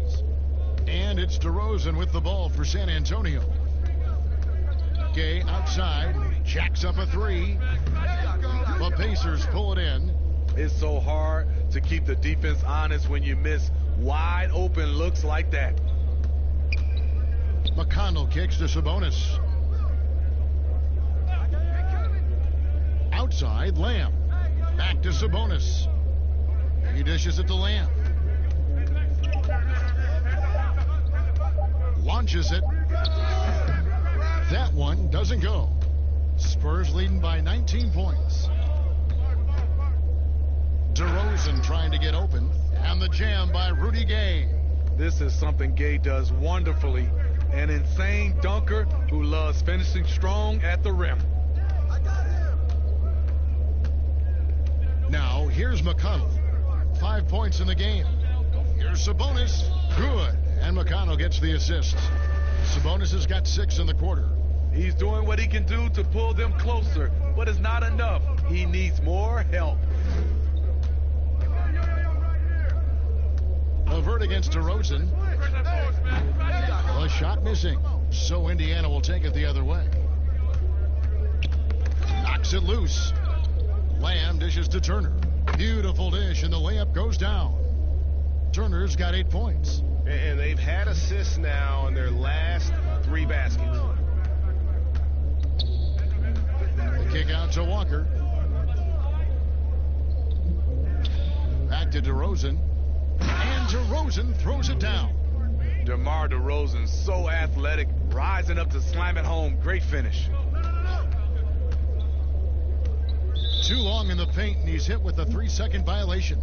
And it's DeRozan with the ball for San Antonio. Gay outside, jacks up a three. The Pacers pull it in. It's so hard to keep the defense honest when you miss wide open looks like that. McConnell kicks to Sabonis. Outside, Lamb. Back to Sabonis. He dishes it to Lamb. Launches it. That one doesn't go. Spurs leading by 19 points. DeRozan trying to get open. And the jam by Rudy Gay. This is something Gay does wonderfully. An insane dunker who loves finishing strong at the rim. Now, here's McConnell. 5 points in the game. Here's Sabonis. Good. And McConnell gets the assist. Sabonis has got 6 in the quarter. He's doing what he can do to pull them closer, but it's not enough. He needs more help. LeVert against DeRozan. A shot missing, so Indiana will take it the other way. Knocks it loose. Lamb dishes to Turner. Beautiful dish, and the layup goes down. Turner's got 8 points. And they've had assists now on their last 3 baskets. The kick out to Walker. Back to DeRozan. And DeRozan throws it down. DeMar DeRozan, so athletic, rising up to slam it home. Great finish. Too long in the paint, and he's hit with a 3-second violation.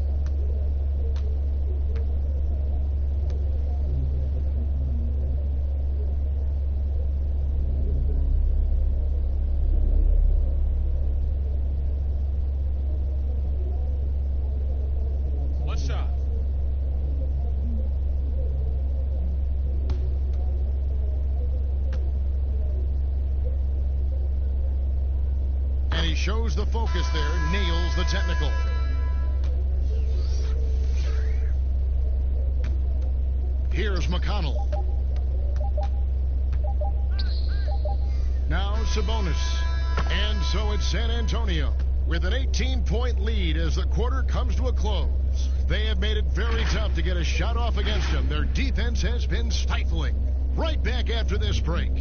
One shot. And he shows the focus there, nails the technical. Here's McConnell. Now Sabonis. And so it's San Antonio with an 18-point lead as the quarter comes to a close. They have made it very tough to get a shot off against them. Their defense has been stifling. Right back after this break.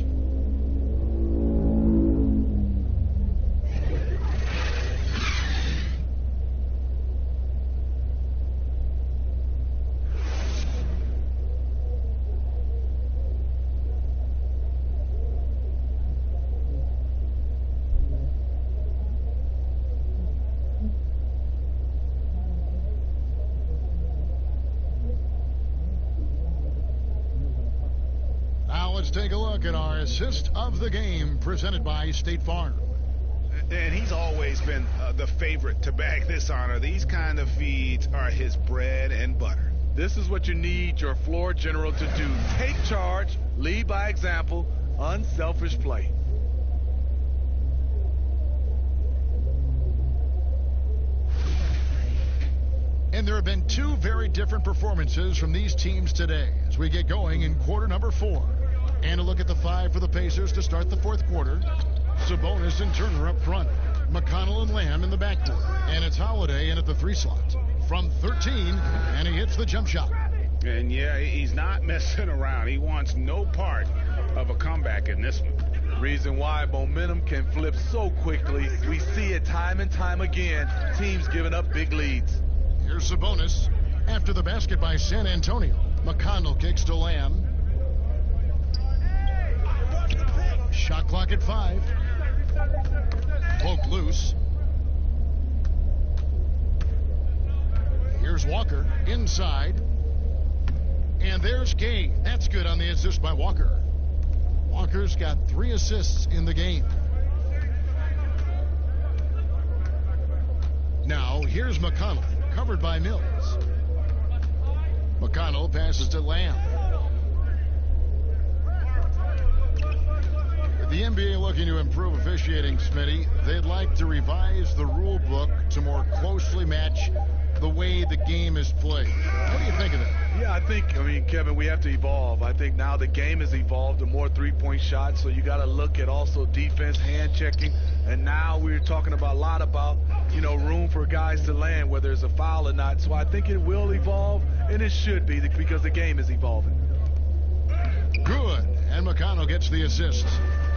Let's take a look at our assist of the game presented by State Farm. And he's always been the favorite to bag this honor. These kind of feeds are his bread and butter. This is what you need your floor general to do. Take charge, lead by example, unselfish play. And there have been 2 very different performances from these teams today as we get going in quarter number 4. And a look at the 5 for the Pacers to start the 4th quarter. Sabonis and Turner up front. McConnell and Lamb in the backcourt. And it's Holiday in at the 3 slot. From 13, and he hits the jump shot. And yeah, he's not messing around. He wants no part of a comeback in this one. Reason why momentum can flip so quickly. We see it time and time again. Teams giving up big leads. Here's Sabonis. After the basket by San Antonio. McConnell kicks to Lamb. Shot clock at 5. Poked loose. Here's Walker inside. And there's Gay. That's good on the assist by Walker. Walker's got 3 assists in the game. Now, here's McConnell, covered by Mills. McConnell passes to Lamb. The NBA looking to improve officiating, Smitty. They'd like to revise the rule book to more closely match the way the game is played. What do you think of that? Yeah, I think, Kevin, we have to evolve. I think now the game has evolved to more three-point shots, so you got to look at also defense, hand checking, and now we're talking about a lot about, room for guys to land, whether it's a foul or not. So I think it will evolve, and it should be because the game is evolving. Good, and McConnell gets the assist.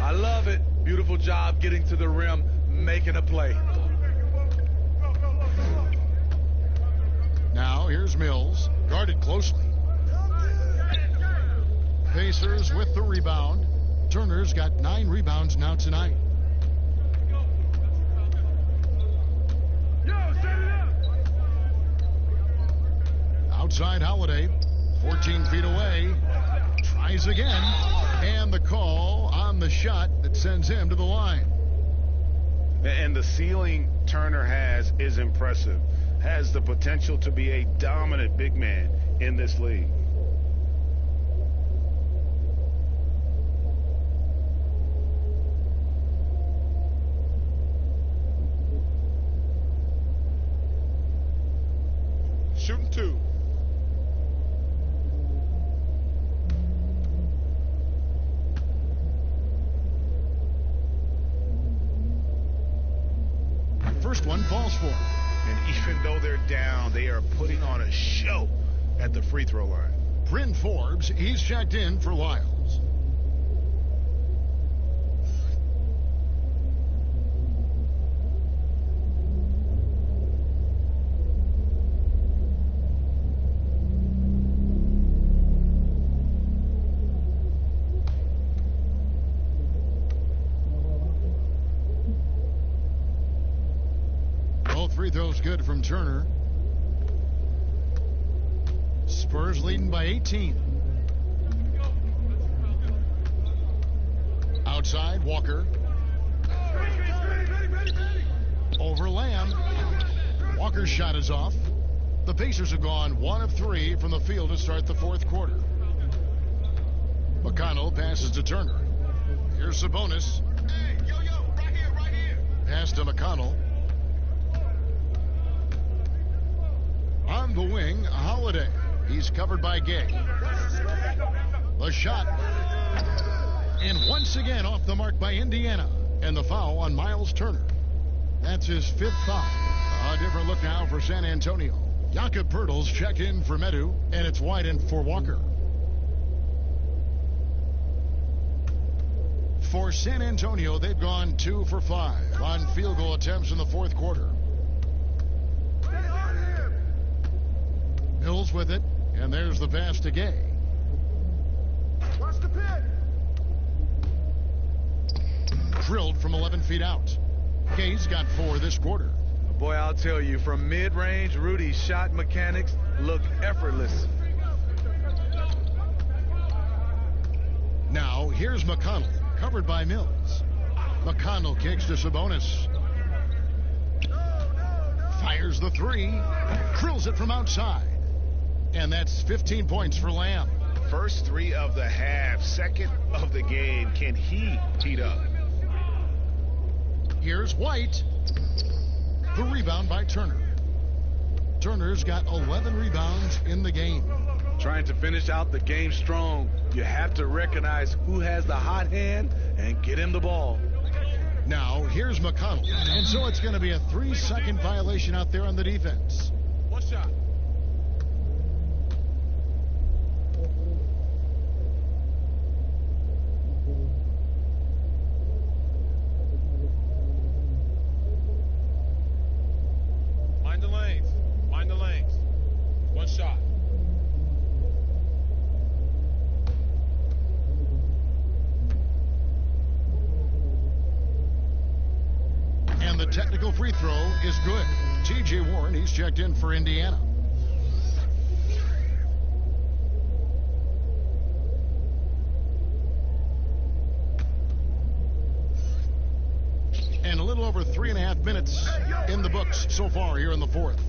I love it. Beautiful job getting to the rim, making a play. Now, here's Mills, guarded closely. Pacers with the rebound. Turner's got 9 rebounds now tonight. Outside Holiday, 14 feet away. Tries again. And the call on the shot that sends him to the line. And the ceiling Turner has is impressive. Has the potential to be a dominant big man in this league. Shooting 2. First one falls for him. And even though they're down, they are putting on a show at the free throw line. Bryn Forbes, he's checked in for Lyles. Free throws good from Turner. Spurs leading by 18. Outside, Walker. Over Lamb. Walker's shot is off. The Pacers have gone 1 of 3 from the field to start the 4th quarter. McConnell passes to Turner. Here's Sabonis. Hey, right here. Pass to McConnell. On the wing, Holiday. He's covered by Gay. The shot. And once again off the mark by Indiana. And the foul on Miles Turner. That's his 5th foul. A different look now for San Antonio. Jakob Poeltl's checked in for Medu. And it's White for Walker. For San Antonio, they've gone 2 for 5 on field goal attempts in the 4th quarter. Mills with it, and there's the pass to Gay. Watch the pin. Drilled from 11 feet out. Gay's got 4 this quarter. Boy, I'll tell you, from mid-range, Rudy's shot mechanics look effortless. Now, here's McConnell, covered by Mills. McConnell kicks to Sabonis. Fires the 3, drills it from outside. And that's 15 points for Lamb. First 3 of the half, 2nd of the game. Can he heat up? Here's White. The rebound by Turner. Turner's got 11 rebounds in the game. Trying to finish out the game strong, you have to recognize who has the hot hand and get him the ball. Now, here's McConnell. And so it's going to be a 3-second violation out there on the defense. One shot. Mind the lanes. One shot. And the technical free throw is good. T.J. Warren, he's checked in for Indiana. 5 minutes in the books so far here in the fourth.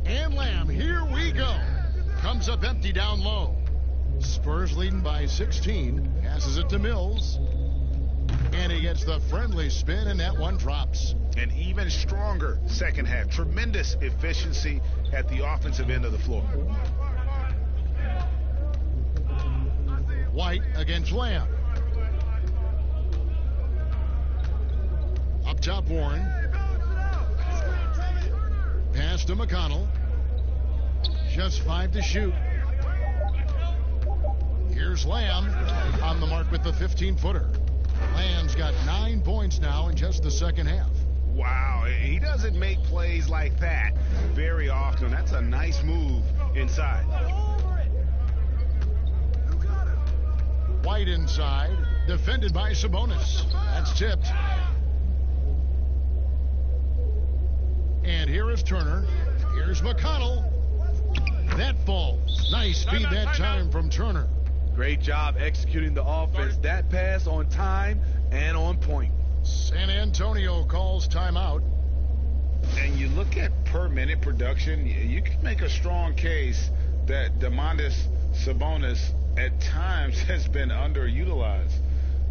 And Lamb, here we go. Comes up empty down low. Spurs leading by 16. Passes it to Mills. And he gets the friendly spin, and that one drops. An even stronger second half. Tremendous efficiency at the offensive end of the floor. White against Lamb. Up top, Warren. Pass to McConnell. Just 5 to shoot. Here's Lamb on the mark with the 15-footer. Lamb's got 9 points now in just the second half. Wow, he doesn't make plays like that very often. That's a nice move inside. White inside, defended by Sabonis. That's tipped. And here is Turner. Here's McConnell. That falls. Nice speed that time from Turner. Great job executing the offense. That pass on time and on point. San Antonio calls timeout. And you look at per minute production, you can make a strong case that Domantas Sabonis at times has been underutilized.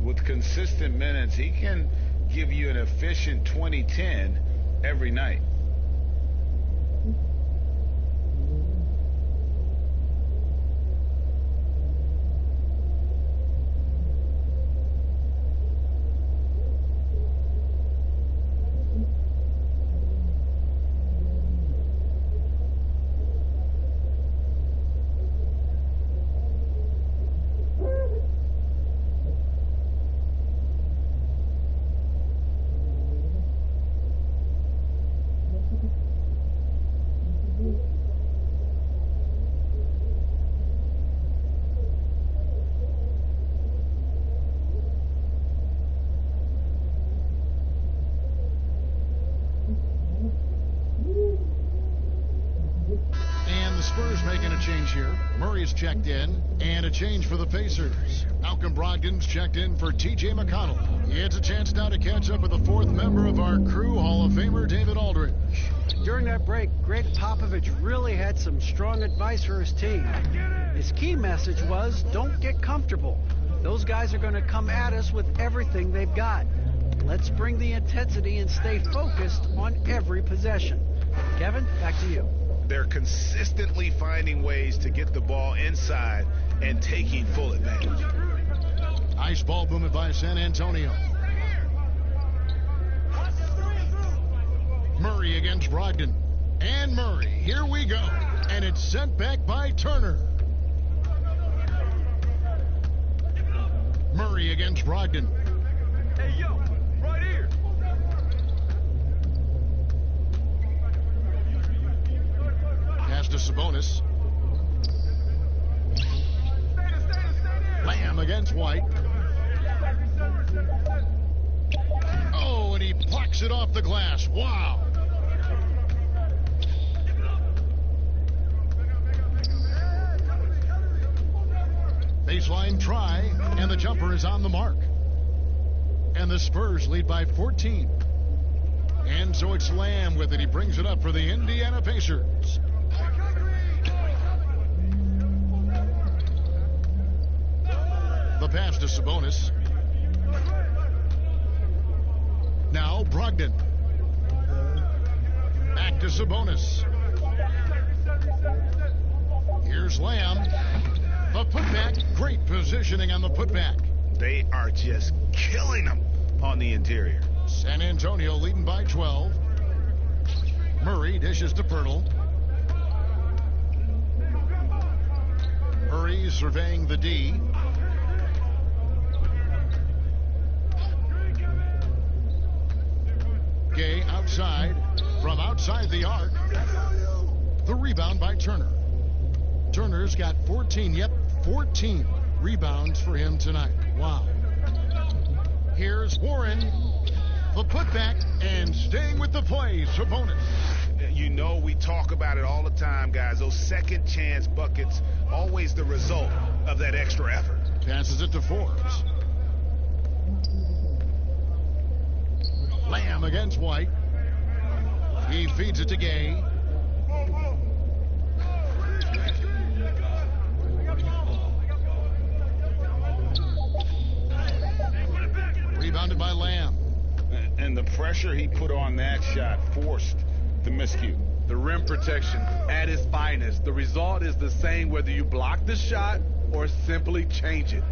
With consistent minutes, he can give you an efficient 20-10 every night. Murray's checked in, and a change for the Pacers. Malcolm Brogdon's checked in for T.J. McConnell. It's a chance now to catch up with the fourth member of our crew, Hall of Famer David Aldridge. During that break, Greg Popovich really had some strong advice for his team. His key message was, don't get comfortable. Those guys are going to come at us with everything they've got. Let's bring the intensity and stay focused on every possession. Kevin, back to you. They're consistently finding ways to get the ball inside and taking full advantage. Nice ball movement by San Antonio. Murray against Brogdon. And Murray, here we go. And it's sent back by Turner. Murray against Brogdon. Hey, yo, right here. Pass to Sabonis. Lamb against White. Oh, and he plucks it off the glass. Wow. Baseline try, and the jumper is on the mark. And the Spurs lead by 14. And so it's Lamb with it. He brings it up for the Indiana Pacers. The pass to Sabonis. Now Brogdon. Back to Sabonis. Here's Lamb. The putback. Great positioning on the putback. They are just killing them on the interior. San Antonio leading by 12. Murray dishes to Pirtle. Murray surveying the D. Gay outside, from outside the arc. The rebound by Turner. Turner's got 14, 14 rebounds for him tonight. Wow. Here's Warren, the putback, and staying with the play, Sabonis. You know, we talk about it all the time, guys. Those second chance buckets, always the result of that extra effort. Passes it to Forbes. Lamb against White. He feeds it to Gay. Rebounded by Lamb. And the pressure he put on that shot forced the miscue. The rim protection at its finest. The result is the same whether you block the shot or simply change it.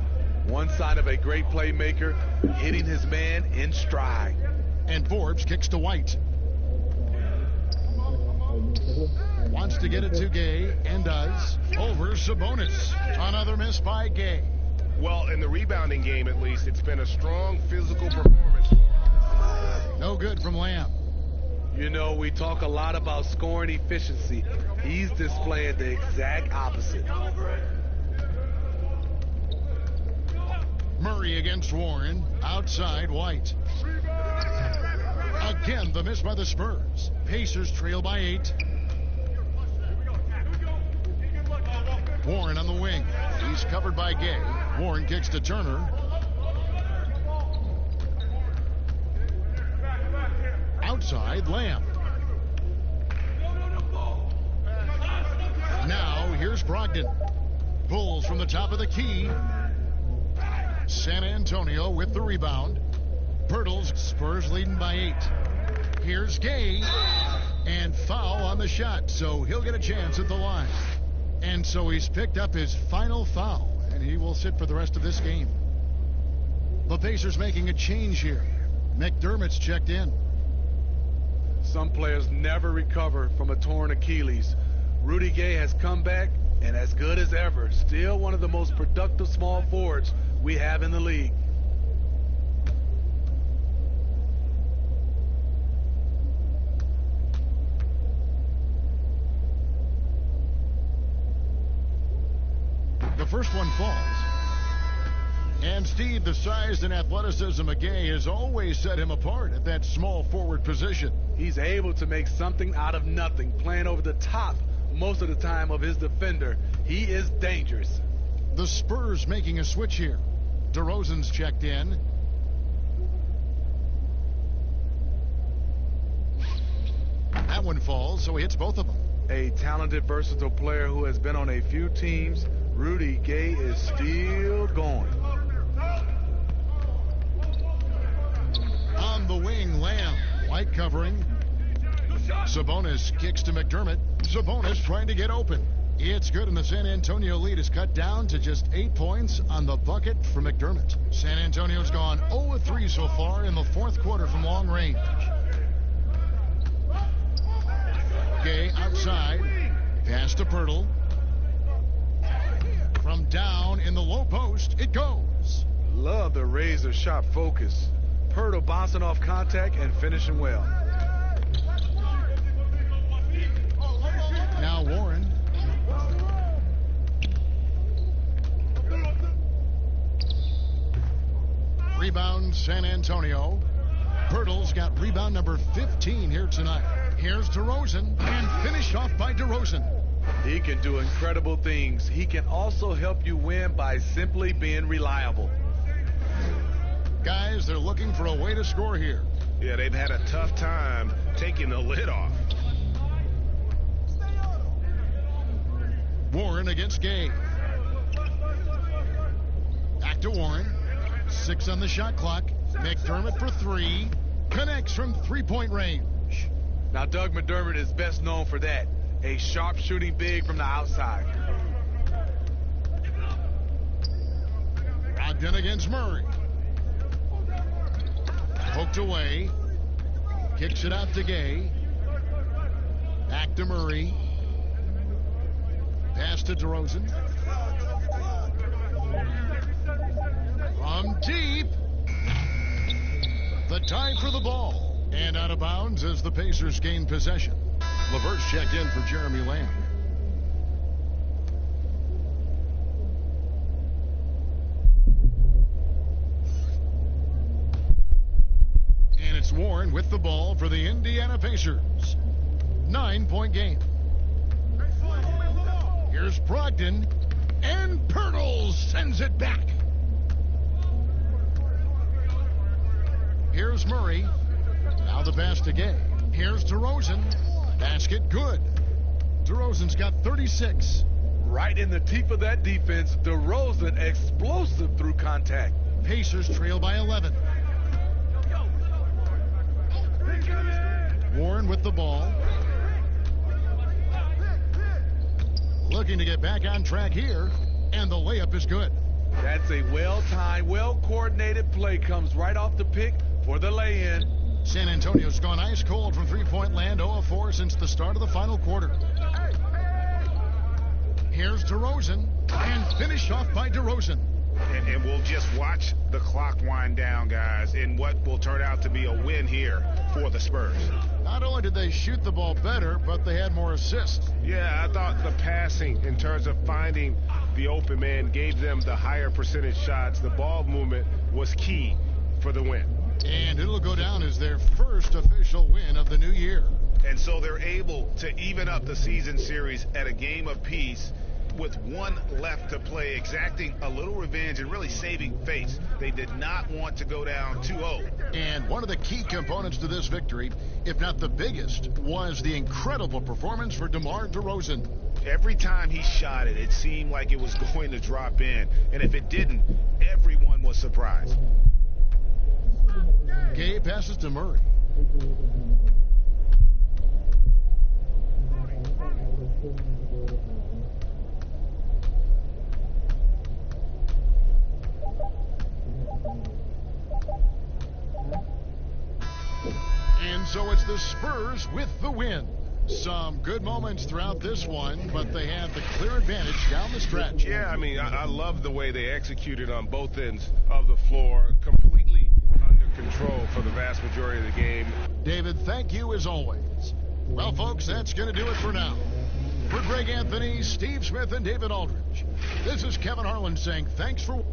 One sign of a great playmaker, hitting his man in stride. And Forbes kicks to White. Wants to get it to Gay, and does. Over Sabonis. Another miss by Gay. Well, in the rebounding game, at least, it's been a strong physical performance for him. No good from Lamb. You know, we talk a lot about scoring efficiency. He's displaying the exact opposite. Murray against Warren. Outside, White. Again, the miss by the Spurs. Pacers trail by 8. Warren on the wing. He's covered by Gay. Warren kicks to Turner. Outside, Lamb. Now, here's Brogdon. Pulls from the top of the key. San Antonio with the rebound. Pirtles, Spurs leading by 8. Here's Gay. And foul on the shot, so he'll get a chance at the line. And so he's picked up his final foul, and he will sit for the rest of this game. The Pacers making a change here. McDermott's checked in. Some players never recover from a torn Achilles. Rudy Gay has come back and as good as ever. Still one of the most productive small forwards we have in the league. The first one falls. And Steve, the size and athleticism of Gay has always set him apart at that small forward position. He's able to make something out of nothing, playing over the top most of the time of his defender. He is dangerous. The Spurs making a switch here. DeRozan's checked in. That one falls, so he hits both of them. A talented, versatile player who has been on a few teams. Rudy Gay is still going. On the wing, Lamb. White covering. Sabonis kicks to McDermott. Sabonis trying to get open. It's good, and the San Antonio lead is cut down to just 8 points on the bucket for McDermott. San Antonio's gone 0-3 so far in the fourth quarter from long range. Gay outside. Pass to Pirtle. From down in the low post, it goes. Love the razor sharp focus. Pirtle bouncing off contact and finishing well. Now Warren. Rebound San Antonio. Pirtle's got rebound number 15 here tonight. Here's DeRozan, and finished off by DeRozan. He can do incredible things. He can also help you win by simply being reliable. Guys, they're looking for a way to score here. Yeah, they've had a tough time taking the lid off. Warren against Gay. Back to Warren. 6 on the shot clock. McDermott for 3. Connects from three-point range. Now, Doug McDermott is best known for that. A sharp shooting big from the outside. Brogdon against Murray. Poked away. Kicks it out to Gay. Back to Murray. Pass to DeRozan. From deep. The tie for the ball. And out of bounds as the Pacers gain possession. LeVert's checked in for Jeremy Lamb. And it's Warren with the ball for the Indiana Pacers. 9-point game. Here's Brogdon, and Pirtle sends it back. Here's Murray. Now the pass to Gay. Here's DeRozan. Basket good. DeRozan's got 36. Right in the teeth of that defense, DeRozan explosive through contact. Pacers trail by 11. Warren with the ball. Looking to get back on track here, and the layup is good. That's a well-timed, well-coordinated play. Comes right off the pick for the lay-in. San Antonio's gone ice cold from three-point land, 0 of 4 since the start of the final quarter. Here's DeRozan, and finished off by DeRozan. And we'll just watch the clock wind down, guys, in what will turn out to be a win here for the Spurs. Not only did they shoot the ball better, but they had more assists. Yeah, I thought the passing in terms of finding the open man gave them the higher percentage shots. The ball movement was key for the win. And it'll go down as their first official win of the new year. And so they're able to even up the season series at a game apiece with one left to play, exacting a little revenge and really saving face. They did not want to go down 2-0. And one of the key components to this victory, if not the biggest, was the incredible performance for DeMar DeRozan. Every time he shot it, it seemed like it was going to drop in. And if it didn't, everyone was surprised. Gay passes to Murray. And so it's the Spurs with the win. Some good moments throughout this one, but they had the clear advantage down the stretch. Yeah, I mean, I love the way they executed on both ends of the floor. Completely under control for the vast majority of the game. David, thank you as always. Well, folks, that's going to do it for now. For Greg Anthony, Steve Smith, and David Aldridge, this is Kevin Harlan saying thanks for...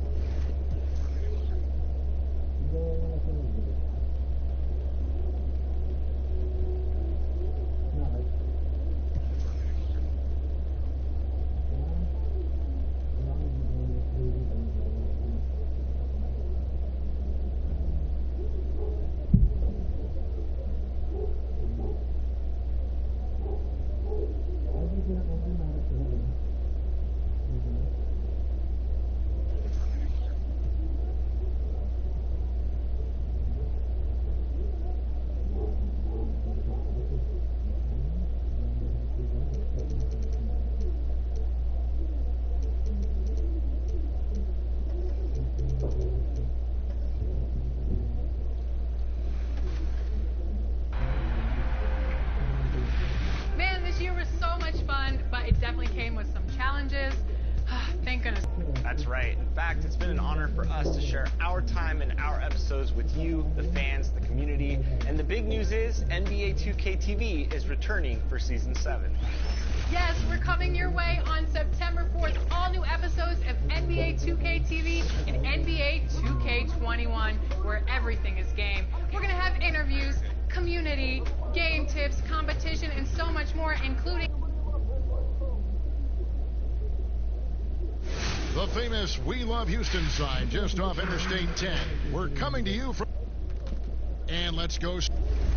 Thank goodness. That's right. In fact, it's been an honor for us to share our time and our episodes with you, the fans, the community. And the big news is NBA2K TV is returning for Season 7. Yes, we're coming your way on September 4th. All new episodes of NBA2K TV and NBA 2K21, where everything is game. We're going to have interviews, community, game tips, competition, and so much more, including the famous We Love Houston sign just off Interstate 10. We're coming to you from... And let's go...